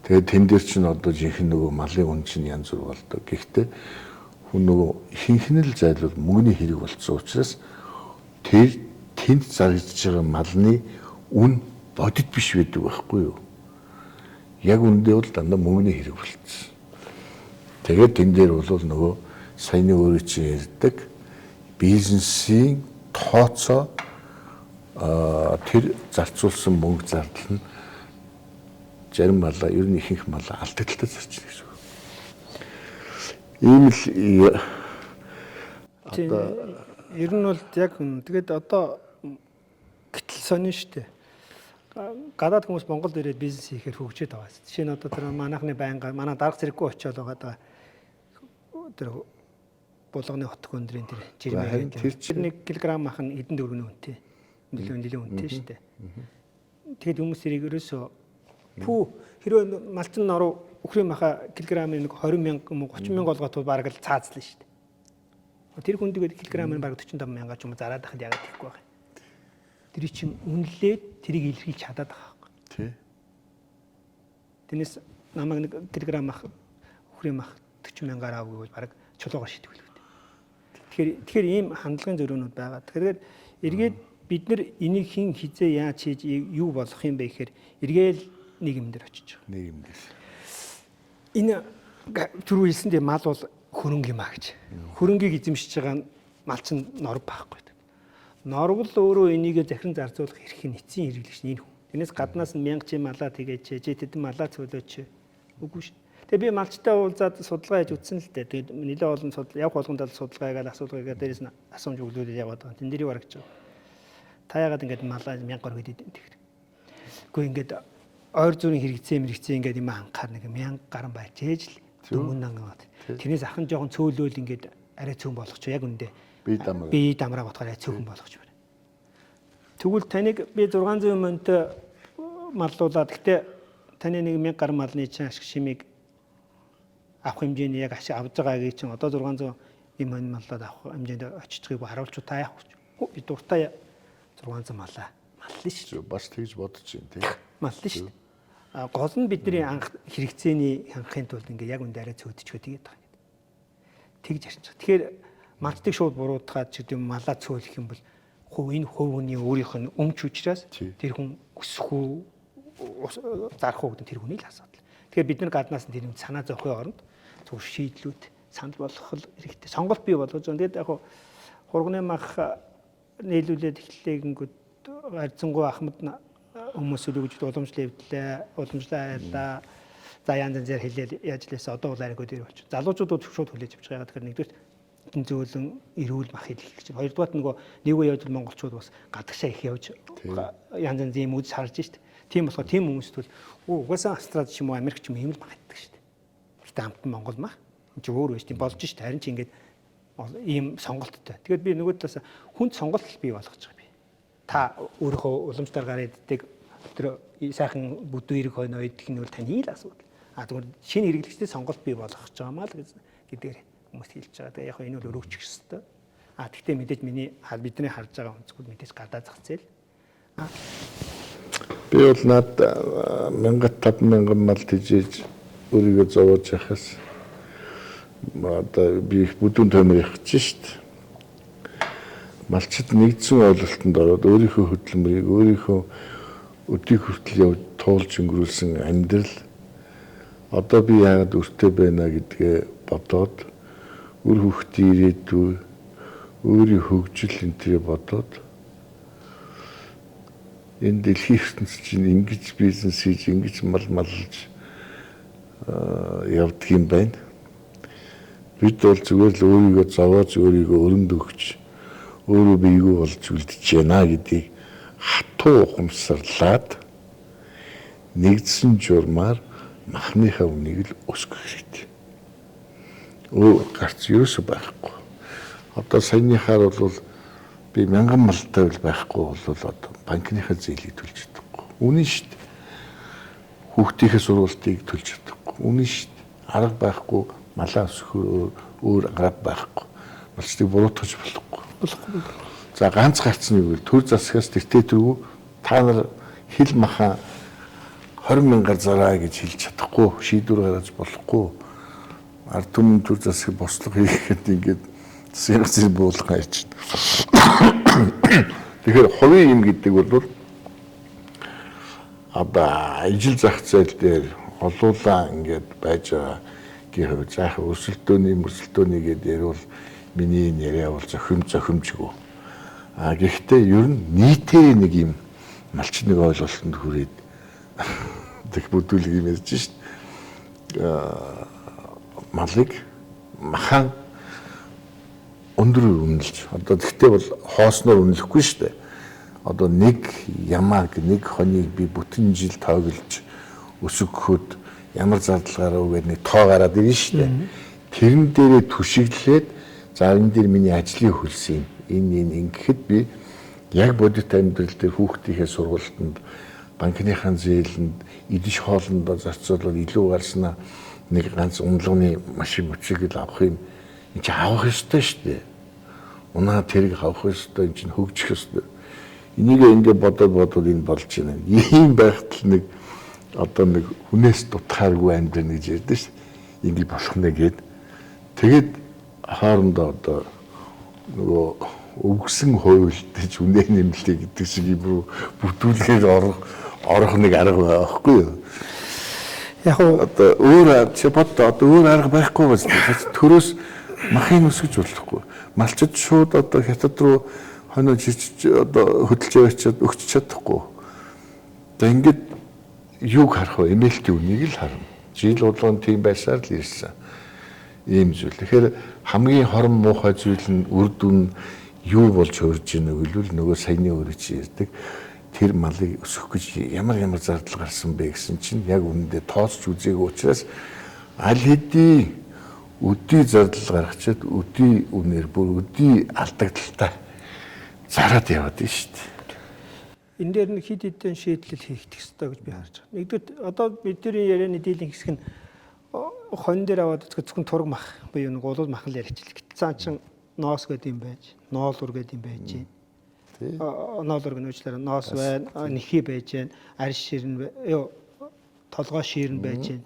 Тэгээд тэн дээр чинь одоо жинхэнэ нөгөө малын үн чинь янз бүр болдог. Гэхдээ хүн нөгөө ихэнхнэл зайлвал мөнгөний хэрэг болцсон учраас тэр тэнд зарж байгаа малны үн бодит биш байдаг байхгүй юу? Яг үндэ бол дандаа мөнгөний хэрэг болцсон. Тэгээд тэн дээр бол нөгөө саяны өөрөө чи ярьдаг бизнесийн тооцоо тэр зарцуулсан мөнгө зардал нь зарим малаа ер нь ихэнх малаа алдагдaltaй зарчна гэсэн үг. Ийм л одоо ер нь бол яг тэгээд одоо гэтэл сонин штэ. Гадаад хүмүүс Монголд ирээд бизнес хийхээр хөгжөөд байгаа. Жишээ нь одоо тэр манайхны манай дарга зэрэггүй очиод байгаа тэр булганы хотг өндрийн тэр жирмээ тэр 1 кг мах нь хэдэн төгрөгийн үнэтэй. Нэлээд үнэтэй штэ. Тэгэд хүмүүс тэрийг ерөөсөө хэрвээ малчин норуу өхрийн маха килограмын 20,000 юм уу 30,000 олгоод баг л цаазлаа штэ. Тэр хүндгээд килограмын баг 45,000 ч юм зараад байхад яагаад гэхгүй байх. Тэр чинь үнэлээд тэрийг илэрхийлж чадаад байгаа байхгүй. Тий. Тэрнээс намайг 1 килограм мах өхрийн мах 40,000-аар авах гэвэл баг чулуугаар шитгэв л үү. Тэгэхээр ийм хандлагын зөрүүнүүд байгаа. Тэгэхээр эргээд бид нар энийг хэн хизээ яаж хийж юу болох юм бэ гэхээр эргээл нийгэмдэр очиж байгаа. Нийгэмдэр. Энэ түрүү хэлсэндээ мал бол хөрөнгө юм а гэж. Хөрөнгийг эзэмшиж байгаа нь малчин нор байхгүй. Норвол өөрөө энийг захиран зарцуулах эрх нь эцсийн хэрэглэгч нь энэ хүн. Тэрнээс гаднаас нь 1000 чи малаа тэгээч, житэд малаа цөлөөч. Үгүй шүү. Тэгээ би малчтай уулзаад судалгаа хийж үзсэн л дээ. Тэгээд нэлээд олон явах болгонд судалгаа хийгээд асуулгаагаа дээрээс нь асуумж өглөөлөд яваад байгаа. Тэн дэрийг барагч байгаа. Та яагаад ингэж малаа 1000 гор гэдэг юм тэгэр. Үгүй ингэж ойр зүрийн хэрэгцээ ингэж юм анхаар нэг 1000 гарan байж ээж л дөнгөн нангаад. Тэрнээс ахын жоохон цөөлөөл ингэж арай цөөн болгоч. Яг үндэ би дамраа бодохоор арай цөөхөн болгоч байна. Тэгвэл таныг би 600 мөнтэй маллуулаад гэтээ таны нэг 1000 гарan малны чинь ашиг шимийг авах хэмжээний яг авж байгаагийн чинь одоо 600 им маллаад авах хэмжээнд очицгийг харуулж та яах вэ? Би дуртай 600 малаа маллаа шүү. Бас тэгж бодож байна тийм. Маллаа шүү. Гол нь бидний анх хэрэгцээний хангахын тулд ингээ яг үндэ арай цөөдчихөө тэгээд байгаа юм. Тэгж ярьж байгаа. Тэгэхээр малчдыг шууд буруутгаад ч гэдэм малаа цөөлөх юм бол энэ хувийн өөрийнх нь өмч учраас тэр хүн өсөх үү зарах уу гэдэг тэр хүний л асуудал. Тэгэхээр бид нар гаднаас нь тэр юм санаа зовхын оронд зөв шийдлүүд санал болгох хэрэгтэй. Сонголт бий болгож байгаа. Тэгээд яг хурганы мах нийлүүлээд эхлэтэгэнгүүт арзангуй ахмад хүмүүс үлгэж уламжлаа айлаа. За янз янзаар хэлээл яаж лээсэ одоо бол арайгүй дээр болчих. Залуучуудад шууд хүлээж авч байгаа. Тэгэхээр нэгдүгээр эдийн зөөлөн эрүүл мах хэлэх гэж. Хоёрдугаар нөгөө нэг үе явдал монголчууд бас гадагшаа их явж янз янз юм үз харж штт. Тийм болохоор тийм хүмүүст бол угаасаа Австрали ч юм уу Америк ч юм ийм л мах иддэг штт. Гэтэ амт Монгол мах энэ ч өөр байж тийм болж штт. Харин ч ингээд ийм сонголттой. Тэгээд би нөгөө талаас хүнд сонголт бий болгож байгаа би. Та өөрийнхөө уламжлаар гараад иддэг тэр сайхан бүдүү эрг хойно идэх нь бол таны л асуудал. Тэгвэл шинэ хэрэглэгчтэй сонголт бий болгох гэж байгаа маа л гэдгээр хүмүүс хэлж байгаа. Тэгээ яг энэ бол өрөөчих ёстой. Тэгтээ мэдээж бидний харж байгаа өнцгүүд мэдээж гадаа зах зээл. Би бол над 1000-5000 мал тижээж өөрийгөө зовоож яхаас одоо би их бүдүүн томир явах чинь шүү дээ. Малчид нэгдсэн ойлголтод ороод өөрийнхөө хөдөлмөрийг өөрийнхөө өдийг хүртэл явж туулж өнгөрүүлсэн амьдрал одоо би яагаад өртөө байна гэдгээ бодоод үр хөвгтийн ирээдүй өөрийн хөгжил энтрээ бодоод энэ дэлхийн ертөнцийн чинь ингэж бизнес хийж ингэж мал малж явдаг юм байна. Бид бол зүгээр л өөрийгөө зовоож өөрийгөө өрөнд өгч өөрөө биегүй болж үлдэж байна гэдгийг хатуу ухамсарлаад нэгдсэн журмаар махныхаа үнийг л өсгөх хэрэгтэй. Гарц ерөөсөө байхгүй. Одоо саяныхаар бол би 1000 малтай байхгүй бол одоо банкныхаа зээлийг төлж чадахгүй. Үнэн шүү дээ. Хүүхдийнхээ сургалтыг төлж чадахгүй. Үнэн шүү дээ. Арга байхгүй, малаа өсгөх өөр арга байхгүй. Малчдыг буруутгаж болохгүй. За ганц гарцныг үл төр засгаас тэртээ та нар хил маха 20,000 зараа гэж хэлж чадахгүй, шийдвэр гаргаж болохгүй. Ард түмэн төр засгийг бослого хийхэд ингээд сэргцэл буулгах гэж. Тэгэхээр хувийн юм гэдэг бол одоо ижил зах зээл дээр олуулаа ингээд байж байгаа гэх заах өрсөлдөөний гэдэг ярил миний нэрээ бол зохимжгүй. Гэхдээ ер нь нийтээ нэг юм малч нэг ойлголтод хүрээд тэг бүдүүлэг юм ярьж шít. Малыг махан өндөр үнэлж. Одоо тэгтээ бол хоосноор үнэлэхгүй шүү дээ. Одоо нэг ямааг нэг хоныг би бүтэн жил тоогилж өсгөхөд ямар зардалгаараа үгээд нэг тоо гараад ирнэ шүү дээ. Тэрэн дээрээ түшиглээд за энэ дээр миний ажлын хөлс юм. Энэ ингэхэд би яг бодит амьдрал дээр хүүхдийнхээ сургалтанд банкныхаа зээлэнд идэж хоолндоо зарцуулаад илүү гарснаа нэг ганц унлагны машин мөчийг л авах юм. Энд чинь авах ёстой шүү дээ. Унаа тэрэг авах ёстой, энэ чинь хөгжих ёстой. Энийг ингээд бодоод энэ болж байна. Ийм байхад л нэг одоо нэг хүнээс дутхааргүй амьдрын гэж ярьдэн шүү. Ингээд болох нэ гээд. Тэгээд хоорондоо одоо нөгөө өвгсөн хуйлдаж үнэ нэмлээ гэдэг шиг юм бүтүүлгээр орох нэг арга байхгүй юу? Яг одоо өөр арга байхгүй бас төрөөс махын өсгөж болохгүй. Малчид шууд одоо хятад руу хоноо жижиг одоо хөдөлж яваачаад өгч чадахгүй. За ингээд юуг харах вэ? Эмээлтийн үнийг л харна. Жил болгон тийм байсаар л ирсэн. Ийм зүйл. Тэгэхээр хамгийн хорон муухай зүйл нь үр дүн юу болж хөрж ийнө гэвэл нөгөө саяны өөрөө чи ярьдаг тэр малыг өсгөх гэж ямар зардал гарсан бэ гэсэн чинь яг үнэндээ тооцч үзээгүй учраас аль хэдийн өдий зардал гаргачаад өдий үнээр бүр өдий алдагдaltaй зараад яваад байна шүү дээ. Энэ дээр нэг хэд хэдэн шийдлэл хийх ёстой гэж би харж байгаа. Нэгдүгээр одоо бидний ярианы дийлэн хэсэг нь хон дээр аваад зөвхөн тураг мах буюу нэг улуул махал яриачлаа. Цаа чин ноос гэдэг юм байж, ноолур гэдэг юм байж. Ноолур гэнэ үчлэр ноос байна, нэхий байж байна, арьс ширнэ, толгой ширнэ байж байна.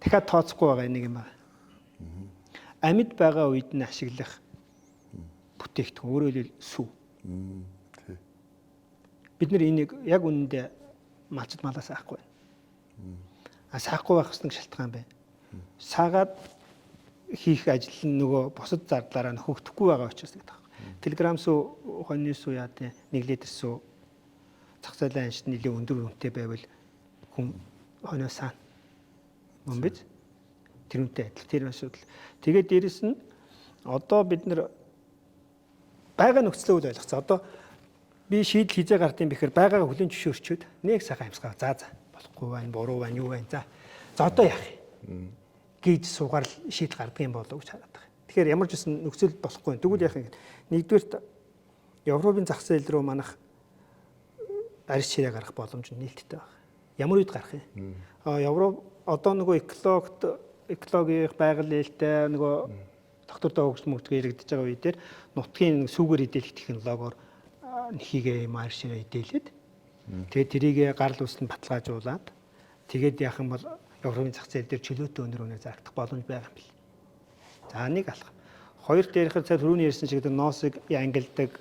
Дахиад тооцохгүй байгаа нэг юм байна. Амьд байгаа үед нь ашиглах бүтээгдэхүүн өөрөөр хэлбэл сүв. Бид нар энийг яг үнэндээ малчд малаас авахгүй байна. Саахгүй байх гэсэн шалтгаан байна. Саагаад хийх ажил нь нөгөө бусад зардлаараа нөхөгдөхгүй байгаа учраас гэдэг байна. Телеграм сүү, хоньны сүү яа тий 1 литр сүү зах зээлийн аншид нэлээд өндөр үнэтэй байвал хүн хоньоо саана. Мөн биз? Тэр үнэтэй адил тэр асуудал. Тэгээд дээрэс нь одоо бид нар байгаа нөхцөлөө ойлгоцоо. Одоо би шийдэл хийжээ гардыг бэхээр байгаагаа хүлэн зөвшөөрчөөд нэг сайхан амьсгаа за болохгүй байна, буруу байна, юу байна за. За одоо яах юм? Гэж суугаар шийдэл гардыг юм болов гэж хараад байгаа. Тэгэхээр ямар ч үсэн нөхцөл болохгүй. Тэгвэл яах юм? Нэгдүгээрт Европын зах зээл рүү манах арьс ширээ гарах боломж нээлттэй байна. Ямар үед гарах юм? Европ одоо нөгөө экологийн байгаль ээлтэй нөгөө доктортой хөгжил мөгдөг яригдж байгаа үе дээр нутгийн сүүгээр идэлэх технологиор нэхийгээ юм арьс ширээ идэлээд тэгээд тэрийг гарал үүсэнд баталгаажуулаад тэгээд яах юм бол Европын зах зээл дээр чөлөөтэй өнөр зарагдах боломж байгаа юм бэл. За нэг алах. Хоёр дээрх цаа түрүүний ярьсан шиг ноосыг ангилдаг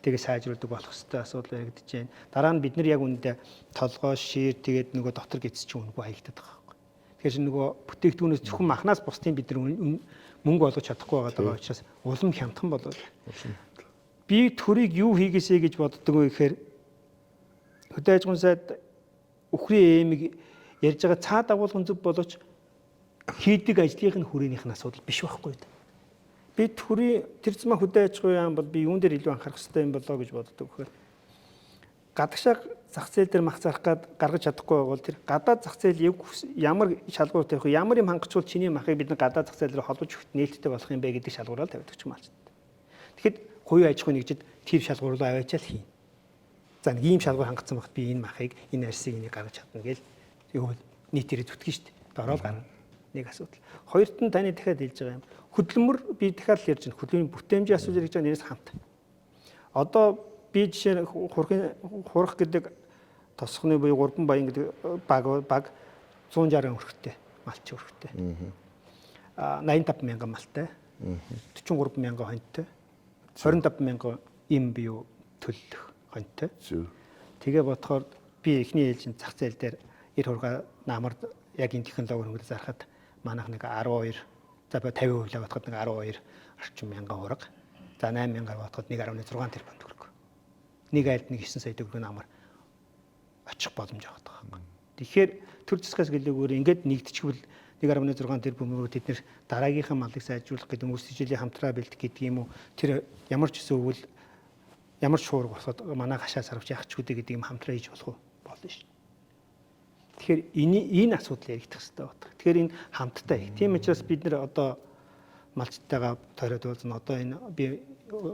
тэгээ сайжруулдаг болох хэвээр асуудал яригдж байна. Дараа нь бид нар яг үүндээ толгой, шир тэгээд нөгөө дотор гидс чинь үнэгүй хаягддаг байгаа байхгүй. Тэгэхээр нөгөө бүтээгдэхүүнээс зөвхөн махнаас бусдын бид нар мөнгө олгож чадахгүй байгаа учраас улам хямдхан болоод. Би төрийг юу хийгээсэй гэж боддог вэ гэхээр хөдөө аж ахуйн сайд өхрийн эмийг ярьж байгаа цаа дагуулгын зөв болооч хийдэг ажлын хүрээнийх нь асуудал биш байхгүй. Би төрийн тэр зам хөдөө аж ахуйн яам бол би юун дээр илүү анхаарах хэрэгтэй юм болоо гэж боддог гэхээр гадагшаа зах зээл дээр мах зарах гад гаргаж чадахгүй бол тэр гадаад зах зээл ямар шалгуур тавих вэ? Ямар юм хангачвал чиний махыг бид нар гадаад зах зээл рүү холбож өгөх нээлттэй болох юм бэ гэдэг шалгуураар тавьдаг ч юм аа. Тэгэхэд хувийн аж ахуйн нэгжид тэр шалгуур руу аваачаал хийнэ. За нэг ийм шалгуур хангацсан багт би энэ махыг энэ арьсыг энийг гаргаж чадна гээл юу нийтээрээ зүтгэн шүү дээ. Дороод гарна. Нэг асуудал. Хоёрт нь таны дахиад хэлж байгаа юм. Хөдөлмөр би дахиад л ярьж байна. Хөдөлмөрийн бүтээмжийн асуудал гэж байгаа нэрээс хамт. Одоо би жишээ хурах гэдэг тосхны буюу 3 баян гэдэг баг 160 өрхтэй малч өрхтэй. 85 мянган малтай. 43 мянган хоньтой. 25 мянган им бие төлөх хоньтой. Тэгээ бодохоор би эхний ээлжинд зах зээл дээр 90 хурга намар яг энэ технологиор хөнгөлөж зарахад манайх нэг 12 за 50% л бодоход нэг 12 орчим мянган хурга. За 8 мянгаар бодоход 1.6 тэрбум төгрөг. Нэг айлд нэг 9 сая төгрөгийн намар очих боломж байгаа байхгүй. Тэгэхээр төр засгаас гэлээгээр ингээд нэгдчихвэл 1.6 тэрбумөөр тэд нэр дараагийнхаа малыг сайжруулах гэдэг өнгөрсөн жилийн хамтраа бэлдэх гэдэг юм уу тэр ямар ч зүйл ямар ч шуурга босоод манай хашаа сарвч яах ч үдэ гэдэг юм хамтраа хийж болох болно шүү. Тэгэхээр энэ асуудал яригдах хэрэгтэй байна. Тэгэхээр энэ хамттай. Тийм учраас бид нэр одоо малчтайгаа тойроод уулзна. Одоо энэ би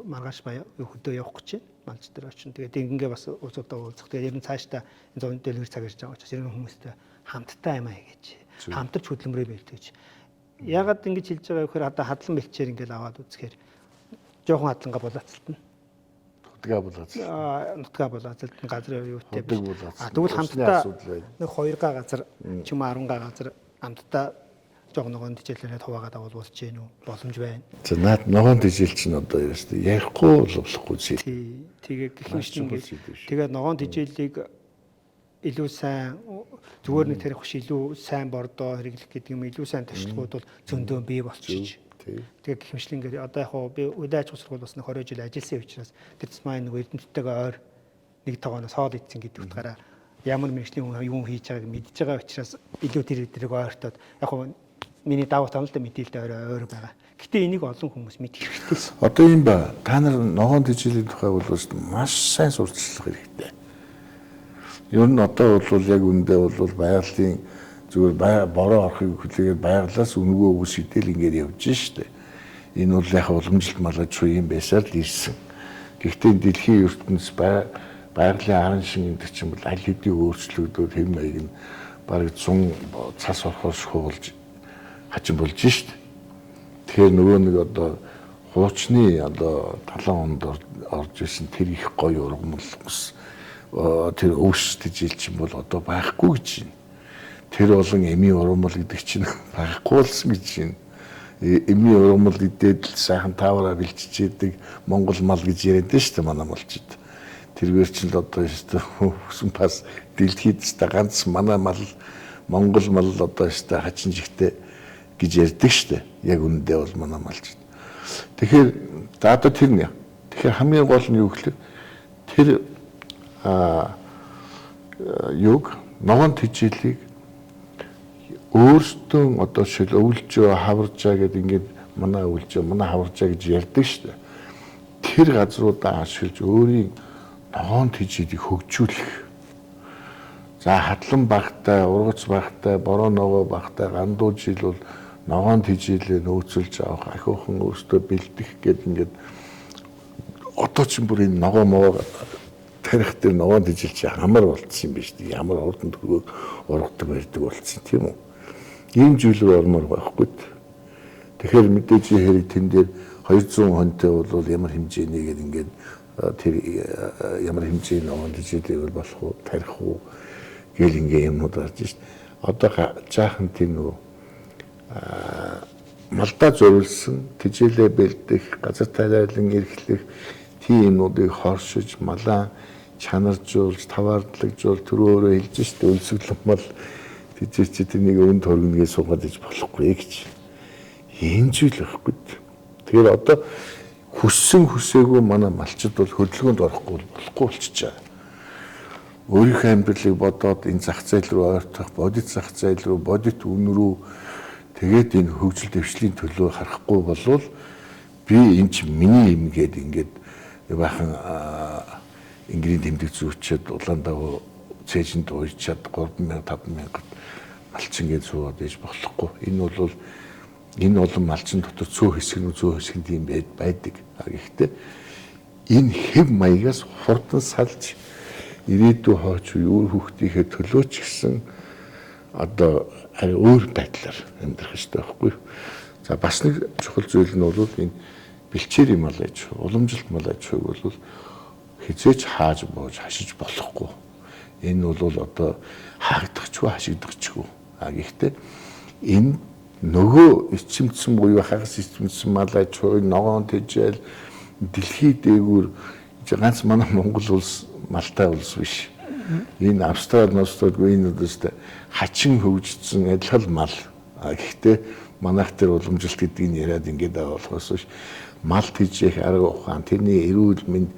маргааш баяа хөдөө явах гэж байна. Малч дээр очино. Тэгээд ингээ бас уулзалтаа уулзах. Тэгээд ер нь цаашдаа энэ 100 дэлгэр цаг ирж байгаа учраас ер нь хүмүүстэй хамттай юм аа гэж. Хамтарч хөдөлмөрөө бэлтгэж. Ягаад ингэж хэлж байгаа вэ гэхээр одоо хадлан бэлчээр ингээл аваад үзэхээр жоохон хадлангаа булаацалтна. Нутгаа булаацалтна газар юутэй. Тэгвэл хамтдаа нэг 2 га газар ч юм 10 га газар хамтдаа жоог ногоон тижээлээрээ хуваагаад авал болж гэнэ үү? Боломж байна. За наад ногоон тижээл чинь одоо яастаа ярихгүй болохгүй зүйл. Тэгээ гэх юм шиг ингээд тэгээ ногоон тижээлийг илүү сайн зүгээр нэг тарих биш илүү сайн бордоо хэрэглэх гэдэг юм илүү сайн туршлагууд бол зөндөө бий болчих. Тэгээ гихмшлингээр одоо яг хоо би үдэ аж ахуй сургууль бас 20 жил ажилласан учраас тэр цэцмаа нэг эрдэмтдтэйгээ ойр нэг тогооноос хоол идсэн гэдэг утгаараа ямар мэрэгчлийн хүн юу хийж байгааг мэдж байгаа учраас илүү тэрийг ойртоод яг хоо миний давуу тал л да мэдээлэлтэй ойр байгаа. Гэтэ энийг олон хүмүүс мэдэх хэрэгтэй. Одоо юм ба та нар ногоон тэжээлийн тухай бол маш сайн сурталчлах хэрэгтэй. Ер нь одоо бол яг үндэ бол байгалийн зүгээр бороо орохыг хүлээгээд байгалаас үнгөө өгс шидэл ингээд явж штэ. Энэ бол яг уламжлалт малгай шүү юм байсаар л ирсэн. Гэхдээ дэлхийн ертөнц байгалийн аран шин гэдэг чинь бол аль хэдийн өөрчлөгдөд хэм маяг нь бараг 100 цас орохоос хуулж хачин болж штэ. Тэгэхээр нөгөө нэг одоо хуучны одоо 70 онд орж исэн тэр их гоё ургамал ус тэр өвс тэжээл чинь бол одоо байхгүй гэж байна. Тэр болон эми ургамал гэдэг чинь байхгүй болсон гэж байна. Эми ургамал идээд л сайхан таавараар бэлчижээдэг Монгол мал гэж яриад байна шүү дээ манай малчид. Тэргээр чинь л одоо өсөн бас дэлхийд ч ганц манай мал Монгол мал одоо шүү дээ хачин жигтэй гэж ярьдаг шүү дээ. Яг үнэндээ бол манай малчид. Тэгэхээр одоо тэр нэ. Тэгэхээр хамгийн гол нь юу гэхээр тэр юг ногоон тэжээлийг өөртөө одоо шил өвлжөө хаваржаа гэдэг ингээд манай өвлжөө манай хаваржаа гэж ярьдаг шүү дээ. Тэр газруудаа ашиглаж өөрийн ногоон тэжээлийг хөгжүүлэх. За хадлан багтай, ургац багтай, бороо ногоо багтай гандуу жил бол ногоон тэжээлээ нөөцөлж авах ахиухан өөртөө бэлдэх гэдэг ингээд одоо ч бүр энэ ногоо моо тарих дээр ногоон тэжээл чи амар болцсон юм биш үү? Ямар урдан төгөөг ургадаг байдаг болцсон тийм үү? Ийм зүйлээр ормоор байхгүй. Тэгэхээр мэдээж хэрэг тэн дээр 200 хонтой бол ямар хэмжээний гэдэг ингээд тэр ямар хэмжээний ногоон тэжээлээ бол болох уу, тарих уу гэл ингээд юмнууд гарч шít. Одоо жаахан тийм нөгөө малдаа зориулсан тэжээлээ бэлдэх, газар тариалан эрхлэх тийм юмнуудыг хоршиж, малаа чанаржуулж, таваардлагжуул тэр өөрөө хэлж шít өлсгөл мал тэжээ чи тэнийг өн төргнгээ суугаад иж болохгүй гэж. Ийм зүйл байхгүй. Тэгэхээр одоо хүссэн хүсээгүй манай малчид бол хөдөлгөөнд орохгүй болохгүй болчихжээ. Өөрийнхөө амьдралыг бодоод энэ зах зээл рүү ойртох, бодит зах зээл рүү, бодит үн рүү тэгээд энэ хөгжил дэвшлийн төлөө харахгүй болвол би энэ ч миний юм гээд ингээд бахан Ингрийн тэмдэг зүүчээд улаандаа цээжинд уйчаад 3000 5000 малчин гэж суугаад иж болохгүй. Энэ олон малчин дотор цөөх хэсэг тийм байдаг. Гэхдээ энэ хэв маягаас хурдан салж ирээдүйн хойч үе хүүхдийнхээ төлөө ч гэсэн одоо өөр байдлаар амьдрах хэрэгтэй байхгүй. За бас нэг чухал зүйл нь бол энэ бэлчээрийн мал аж ахуй, уламжлалт мал аж ахуйг бол хизээч хааж боож хашиж болохгүй. Энэ бол одоо хаагдахчгүй хашигдахчгүй. Гэхдээ энэ нөгөө эцэмцэн буюу хагас эцэмцэн мал аж ахуйг ногоон тэжээл дэлхийд дээгүүр ганц манай Монгол улс малтай улс биш. Энэ Австралиудгүй энэ үстэй хачин хөгжсөн адилхан мал. Гэхдээ манайх тэр уламжлалт гэдгийг яриад ингээд болохоос биш. Мал тэжээх арга ухаан, тэрний эрүүл мэнд,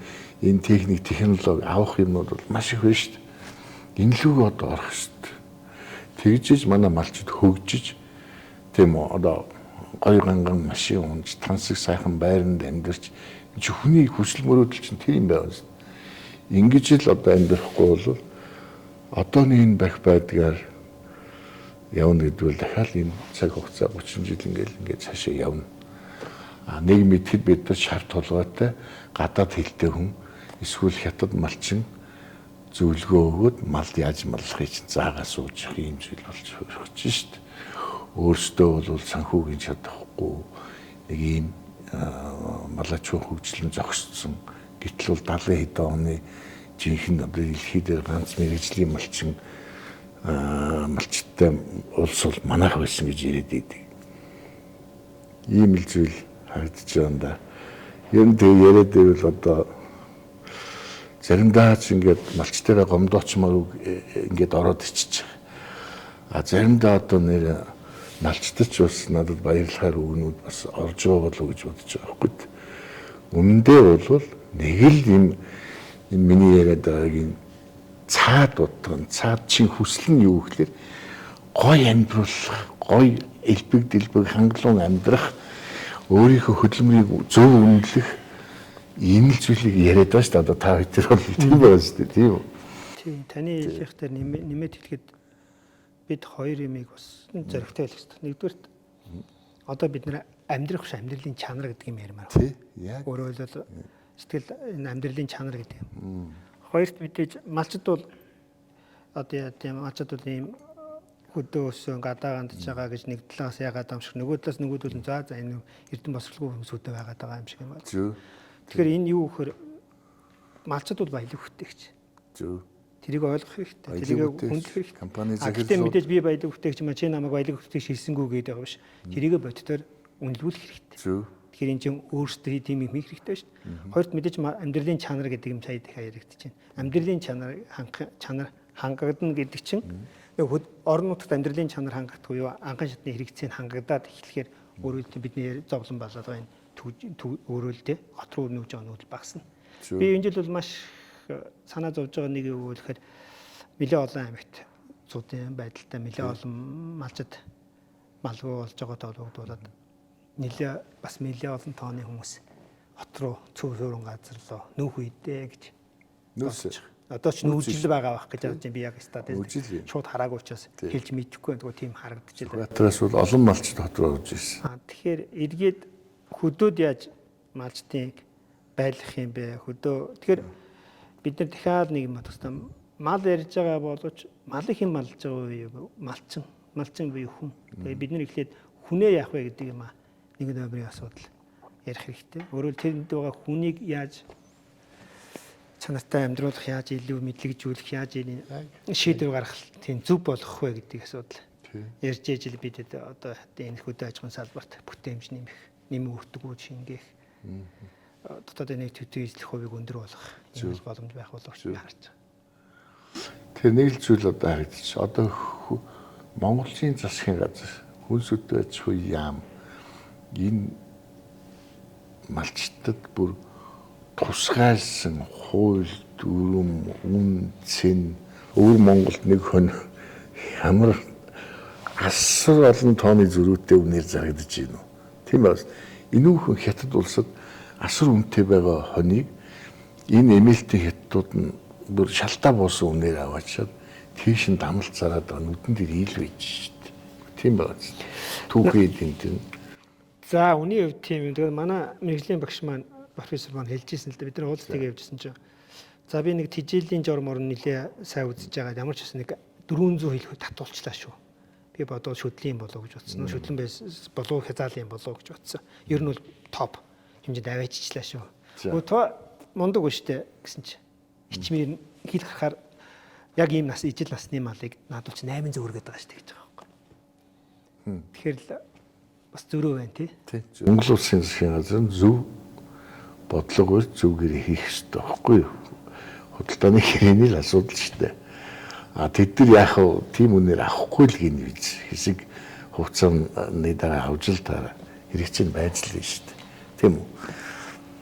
энэ техник, технологи авах юмнууд бол маш их байна шүү дээ. Энэ лүг одоо орох шүү дээ. Тэгжиж манай малчид хөгжиж тийм үү одоо гой ганган машин унж, тансаг сайхан байранд амьдарч чи хүний хүсэл мөрөөдөл чинь тийм байв. Ингэж л одоо амьдрахгүй бол одооны энэ бах байдгаар явна гэдвэл дахиад энэ цаг хугацаа 30 жил ингээд цаашаа явна. Нэг мэдэхэд бид нар шарт толгойтой гадаад хэлтэй хүн эсвэл хятад малчин зөвлөгөө өгөөд малд яаж маллахыг чинь заагаа сууж явах юм зүйл болж хөрөх чинь шүү дээ. Өөртөө бол санхүүгийн чадахгүй нэг ийм малачуу хөгжлөн зогссон. Гэтэл бол 70 хэдэн оны жинхэнэ одоо дэлхий дээр ганц мэрэгжлийн малчтай улс бол манайх байсан гэж яриад байдаг. Ийм л зүйл харагдаж байна да. Ер нь тэг яриад байвал одоо заримдаа ч ингээд малчтайгаа гомдоочмоор ингээд ороод ичиж байгаа. Заримдаа одоо нэр малчдаж бас надад баярлахаар өгнүүд бас орж байгаа болов уу гэж бодож байгаа байхгүй. Үнэндээ бол нэг л юм миний яриад байгаагийн цаад утга нь цаад чин хүсэл нь юу гэхээр гой амьдруулах, гой элбэг дэлбэг хангалуун амьдрах, өөрийнхөө хөдөлмөрийг зөв үнэлэх энэ л зүйлийг яриад байгаа шүү дээ. Одоо та хоёр бол тийм байгаа шүү дээ, тийм үү? Тийм, таны хэлэхдээ нэмээд хэлэхэд бид хоёр юмыг бас зөрөгтэй хэлэх хэрэгтэй. Нэгдүгээрт одоо бид нэр амьдрах биш амьдралын чанар гэдэг юм ярмаар. Тий, яг. Өөрөөр хэлбэл сэтгэл энэ амьдралын чанар гэдэг юм. Хоёрт мэдээж малчд бол одоо тийм малчд бол ийм хөдөө өссөн гадаа гандж байгаа гэж нэг талаас яагаад юм шиг нөгөө талаас нөгөөдөл нь за энэ эрдэн босролгүй хүмүүсүүд байгаад байгаа юм шиг юм байна. Зөв. Тэгэхээр энэ юу гэхээр малчд бол баялаг хөтэйгч. Зөв. Тэрийг ойлгох хэрэгтэй. Тэрийг хүндэх хэрэгтэй. Компани захирал гэхдээ мэдээж би баялаг хөтэйгч юм чи намайг баялаг хөтэйгч хийсэнгүү гэдэг байгаа биш. Тэрийг боддоор үнэлүүлэх хэрэгтэй. Зөв. Тэгэхээр энэ чинь өөрсдөө тийм юм хийх хэрэгтэй шүү дээ. Хоёрт мэдээж амьдралын чанар гэдэг юм сая дахиад яригдэж байна. Амьдралын чанар хангагдана гэдэг чинь нэг орон нутагт амьдралын чанар хангагдах уу анхан шатны хэрэгцээг хангагдаад эхлэхээр өөрөлдөө бидний зовлон болоод байгаа энэ өөрөлдөө хот руу нүүж байгаа нүүдэл багасна. Би энэ жил бол маш санаа зовж байгаа нэг юу гэхээр нэлээд олон аймагт зуудын байдалтай нэлээд олон малчд малгүй болж байгаа тоологдуулаад нэлээд олон тооны хүмүүс хот руу цөв суурин газар руу нүүх үедээ гэж нүүс. Одоо ч нүүжил байгаа байх гэж бодож би яг стад шууд хараагүй учраас Тийм. хэлж мэдэхгүй байна. Тийм харагдаж байна. Батраас бол олон малчд хот руу орж ирсэн. Тэгэхээр эргээд хөдөөд яаж малчдыг байлгах юм бэ? Тэгэхээр бид нар дахиад нэг юм бодохтой мал ярьж байгаа боловч мал их юм малж байгаа уу? Малчин буюу хүн. Тэгээ бид нар эхлээд хүнээ яах вэ гэдэг юм аа. Нэг номерын асуудал ярих хэрэгтэй. Өөрөөр тэрэнд байгаа хүнийг яаж чанартай амьдруулах, яаж илүү мэдлэгжүүлэх, яаж шийдвэр гаргах тийм зөв болгох вэ гэдэг асуудал. Ярьж ижил бид одоо энэ хөдөө аж ахуйн салбарт бүтээмж нэмэх өгдөггүй шингээх. Дотоод нэг төдий эзлэх хувийг өндөр болгох юм боломж байх болов гэж харж байгаа. Тэр нэг л зүйл одоо харагдчих. Одоо Монголын засгийн газар хүнс хөдөө аж ахуй яам энэ малчтад бүр тусгайлсан хууль дүрм үн цэн өвөр Монголд нэг хон ямар асар олон тооны зөрүүтэй үнээр зарагдаж байна уу? Тийм бас энүүхэн хятад улсад асар үнэтэй байгаа хоныг энэ эмээлтийн хятадууд нь бүр шалтаа буусан үнээр аваачаад тийш нь дамалт зараад байгаа нүдэн дээр ил байж шít. Тийм байна. Түүхий эдийн. За үний хувьд тийм юм. Тэгэхээр манай мэрэгжлийн багш маань профессор маань хэлжсэн л да бид нар уулзалтыг явьжсэн чинь. За би нэг тижээлийн журм орн нэлээ сайн үзэж байгаа. Ямар ч гэсэн нэг 400 хэлхүү татуулчлаа шүү. Би бодвол шүдлийн болов гэж бодсон. Шүдлэн байс болов хязаалын болов гэж бодсон. Ер нь бол топ хэмжээнд авааччлаа шүү. Өөтөө мундаг өштэй гэсэн чи. Хичмээр хил харахаар яг ийм нас ижил насны малыг надад ч 800 өргөд байгаа шүү гэж байгаа байхгүй. Тэгэхээр л бас зөрөө байна тий. Монгол улсын засгийн газар зөв бодлогоор зүгээр хийх хэрэгтэй байхгүй юу? Худалдааны хэрээний л асуудал шүү дээ. Тэд нар яах вэ? Тийм үнээр авахгүй л гин биз. Хэсэг хугацааны дараа авж л дараа хэрэгцээ нь байж л шүү дээ. Тийм үү?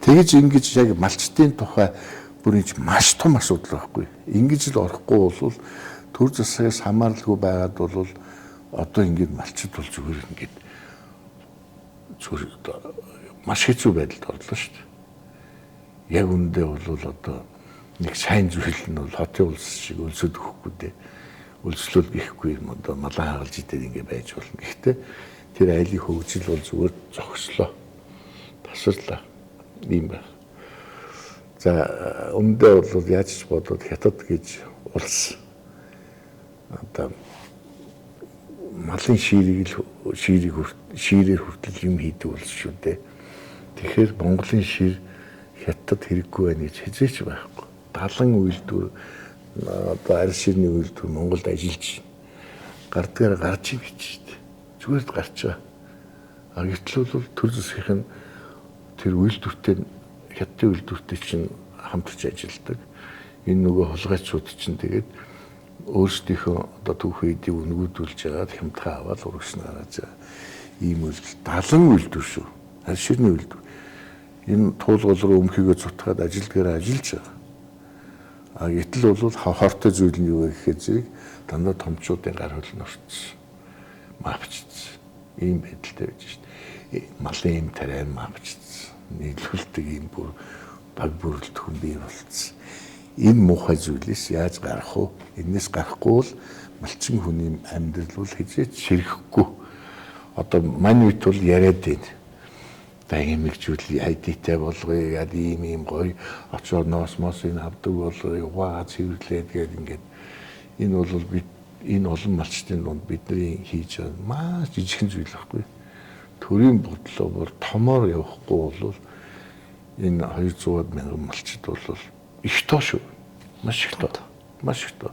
Тэгэж ингэж яг малчтын тухай бүр ингэж маш том асуудал байхгүй. Ингэж л орохгүй бол төр засгаас хамааралгүй байгаад бол одоо ингэж малчд бол зүгээр ингэж маш хэцүү байдалд орлоо шүү дээ. Яг үндэ бол одоо нэг сайн зүйл нь бол хотын улс шиг өлсөд өгөхгүй дээ. Өлслөл гэхгүй юм одоо малан хагалж идээд ингэ байж болно. Гэхдээ тэр айлын хөгжил бол зүгээр зогслоо. Тасварлаа. Ийм байна. За үндэ бол яаж ч бодоод хятад гэж улс одоо малын ширээр хүртэл юм хийдэг улс шүү дээ. Тэгэхээр Монголын шир хятад хэрэггүй байна гэж хязгаарч байхгүй. 70 үйлдвэр одоо арьс ширний үйлдвэр Монголд ажиллаж гардгаар гарч ийн гэж шүү дээ. Зүгээр л гарч байгаа. Гэтэл бол төр засгийн тэр үйлдвэртэй хятадын үйлдвэртэй чинь хамтарч ажилладаг. Энэ нөгөө хулгайчууд чинь тэгээд өөрсдийнхөө одоо түүхийдийг үнгүүдүүлж байгаа хямдхан аваад урагш нарааж байгаа ийм үйлдэл 70 үйлдвэр шүү. Аль ширний үйлдвэр. Энэ туулгал руу өмхийгөө цутгаад ажилдгаараа ажиллаж байгаа. А гэтэл бол хортой зүйл нь юу вэ гэхээр зэрэг дандаа томчуудын гар хөл нь орцсон. Мавчсан. Ийм байдалтай байж шít. Малын юм тарай мавчсан. Нийлүүлдэг ийм бүр баг бүрэлдэхүүн бий болцсон. Энэ муухай зүйлээс яаж гарах вэ? Энээс гарахгүй бол малчин хүний амьдрал бол хизээч ширхэхгүй. Одоо мань үед бол яриад байна. Байгимэгжүүл айдитай болгоё, яд ийм гоё очоод ноос мосыг авдаг болгоё, угаа цэвэрлээд гээд ингээд энэ бол бид энэ олон малчтын дунд бидний хийж байгаа маш жижигхэн зүйл байхгүй. Төрийн бодлоо бүр томоор явахгүй бол энэ 200 мянган малчид бол их тоо шүү. Маш их тоо. Маш их тоо.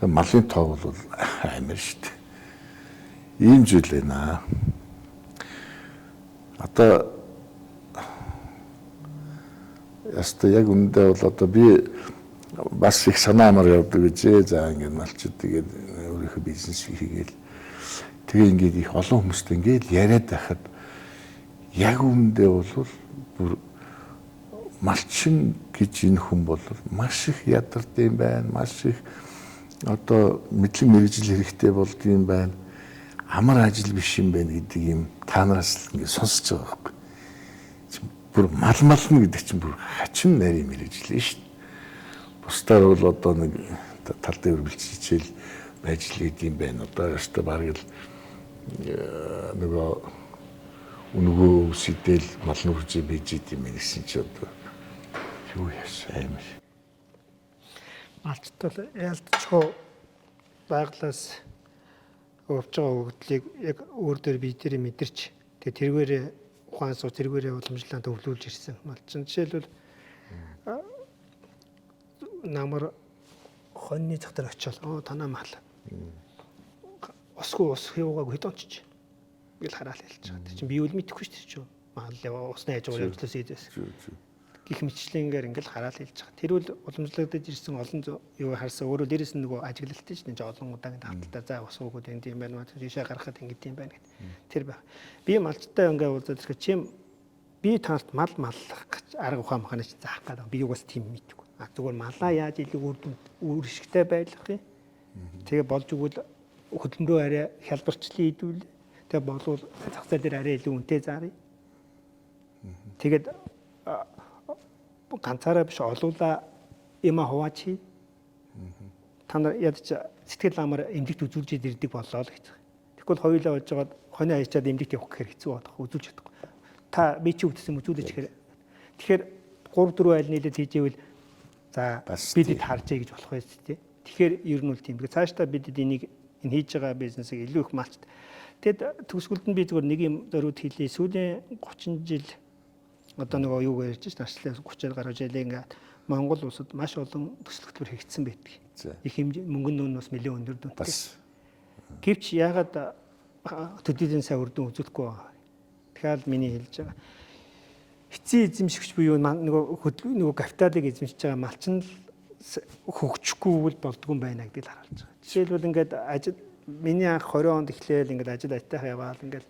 Малын тоо бол амар шүү дээ. Ийм зүйл байна. Одоо яста яг үндэ бол одоо би бас их санаа амар явдаг гэж за ингээд малчид тэгээд өөрийнхөө бизнес хийгээл тэгээ ингээд их олон хүмүүстэй ингээд яриад байхад яг үндэ бол бүр малчин гэж энэ хүн бол маш их ядард юм байна, маш их одоо мэдлэг мэргэжил хэрэгтэй болдгийм байна. Амар ажил биш юм байна гэдэг юм танараас ингээд сонсож байгаа байхгүй. Бүр мална гэдэг чинь бүр хачин нарийн мэргэжил шүү дээ. Бусдаар бол одоо нэг тал дээр бэлчижэл байж л идэм байна. Одоо яста бараг л нөгөө өнгөө үсэдэл малны үржи бийж идэм гэсэн чи одоо юу яасан юм. Малчт бол яалтчгүй байглаас өвч байгаа өгдлийг яг өөр дөр бие дээр мэдэрч тэгээ тэргээрээ ухаан суу тэргээрээ уламжлалаа төвлүүлж ирсэн. Малчин жишээлбэл намар хоньны зах дээр очиод танаа мал усгүй ус хийваагүй хэд ончиж гэл хараал хэлж байгаа. Тэр чинь би үл мэдэхгүй шүү дээ. Мал усны хажуугаар явуулсан ийдээс. Гэх мэтлэнгээр ингээл хараал хэлж байгаа. Тэр үл уламжлагдаж ирсэн олон юу харсан өөрөө дээрээс нь нөгөө ажиглалттай шүү дээ. Олон удаагийн давталтаа за ус уугууд энд юм байна. Жишээ гаргахад ингэт юм байна гэд. Тэр байх. Би малчтай ингээ уулзаад ирэхэд чим би танарт мал маллах гэж арга ухаан маханаа чи заах гэдэг. Би юугаас тийм мэдгүй. Зүгээр малаа яаж илүү үр ашигтай байлгах юм. Тэгээ болж өгвөл хөдөлмөрөө арай хялбарчлан ийдүүл. Тэгээ болвол зах зээл дээр арай илүү үнэтэй заарыг. Тэгээд ганцаараа биш олуула има хуваачи. Та нар ядч сэтгэл амар эмнэлэгт үзүүлж ирдэг боллоо л гэж. Тэгвэл хоёулаа болж байгаа хонь хайчаад эмнэлэгт явах гэхээр хэцүү болох үзүүлж чадахгүй. Та би чи үүдсэн үзүүлж гэхээр тэгэхээр 3-4 айл нийлээд хийжээвэл за бидэд харжээ гэж болох байх тийм. Тэгэхээр ер нь бол тийм. Цаашдаа бидэд энийг энэ хийж байгаа бизнесийг илүү их малчт. Тэгэд төгсгөлд нь би зүгээр нэг юм зориуд хэлье. Сүүлийн 30 жил одоо нөгөө юу гэж ярьж байна. 30 гаруй жил ингээд Монгол улсад маш олон төсөл хөтөлбөр хийгдсэн байдаг. Их хэмжээ мөнгөний нүүн бас нэлээд өндөр дүнтэй. Гэвч ягаад төдийдэн сайн үр дүн үзүүлэхгүй байгаа. Тэгэхээр миний хэлж байгаа эцсийн эзэмшигч буюу нөгөө капиталыг эзэмшиж байгаа малчин хөгжихгүй бол болдгүй байна гэдгийг харуулж байгаа. Жишээлбэл ингээд ажил миний анх 20 онд эхлээл ингээд ажил айтайхан яваал ингээд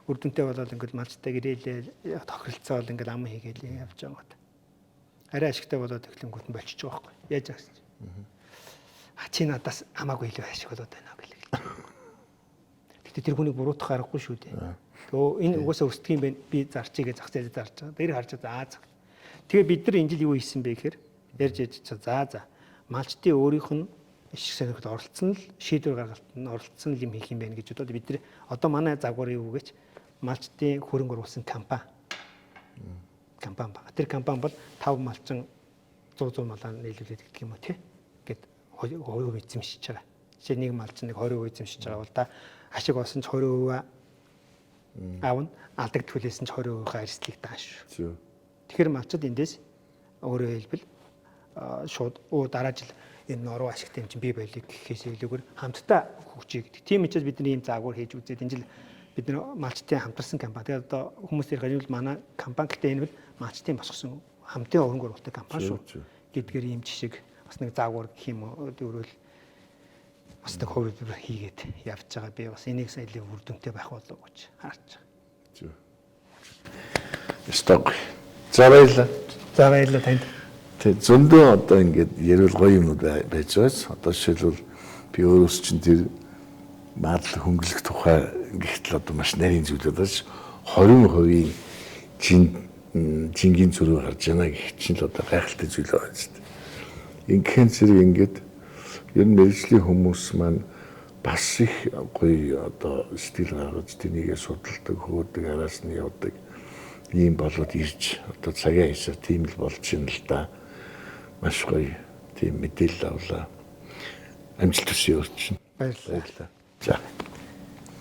үр дүнтэй болоод ингээд малчтай гэрээлээ тохиролцоол ингээд ам хийгээл явж байгаа. Арай ашигтай болоод эхлэнгүүт нь болчихж байгаа байхгүй. Яаж яасан чи. Чи надаас хамаагүй илүү ашиг болоод байна гэх хэлж байгаа. Гэтэ тэр хүнийг буруутгах аргагүй шүү дээ. Энэ угаасаа өсдөг юм байна. Би зарчигээ зах зээлээ зарж байгаа. Тэр харж заа. Тэгээ бид нар энэ жил юу хийсэн бэ гэхээр ярьж яж за. Малчтын өөрийнх нь ишг сонирхолд оролцсон л шийдвэр гаргалтанд оролцсон юм хийх юм байна гэж бодоод бид нар одоо манай загвар юу гэж малчтын хөрөнгө оруулсан компани байна. Тэр компани бол 5 малчин 100 малаа нийлүүлээд гэдэг юм уу тий. Гэт 20% эзэмшиж байгаа. Жишээ нэг малчин нэг 20% эзэмшиж байгаа бол та ашиг олсон ч 20% аавн алдаг төлөөс нь 20%-аа эрсдлийг дааш шүү. Тэгэхээр малчид эндээс өөрөөр хэлбэл шууд дараа жил энэ норуу ашигтай юм чинь бий байлиг гэхээс илүүгээр хамтдаа хөгжиж гэдэг. Тийм учраас бидний ийм заагвар хийж үзээд энэ жил бид нар малчтын хамтарсан компани. Тэгээд одоо хүмүүс ирэх манай компани гэхдээ энэ бол малчтын босгосон хамтын хөрөнгө оруулалтын компани шүү. Гэдгээр ийм жишээ бас нэг заагвар гэх юм уу өөрөөр бас нэг хувилбар хийгээд явж байгаа. Би бас энийг соёлын үр дүнтэй байх болов уу гэж харж байгаа. Сток. За баярлалаа. За баярлалаа танд. Тэг зөндөө одоо ингээд ярил гоё юмнууд байж байгаас одоо жишээлбэл би өөрөөс чинь тэр маадал хөнгөлөх тухай гихтэл одоо маш нарийн зүйлүүд байж 20% жингийн зүрх гарч яана гэх чинь л одоо гайхалтай зүйл байна шүү дээ. Инхэн зэрэг ингээд ер нь мэргэжлийн хүмүүс маань бас их гоё одоо сэтгэл гаргаж тэнийгээ судалдаг, хөөдөг, араас нь явдаг ийм болоод ирж одоо цагийн хэсэг тийм л болж байна л да. Маш гоё тийм мэдээлэл авлаа. Амжилт хүсье өөрчн. Баярлалаа. За.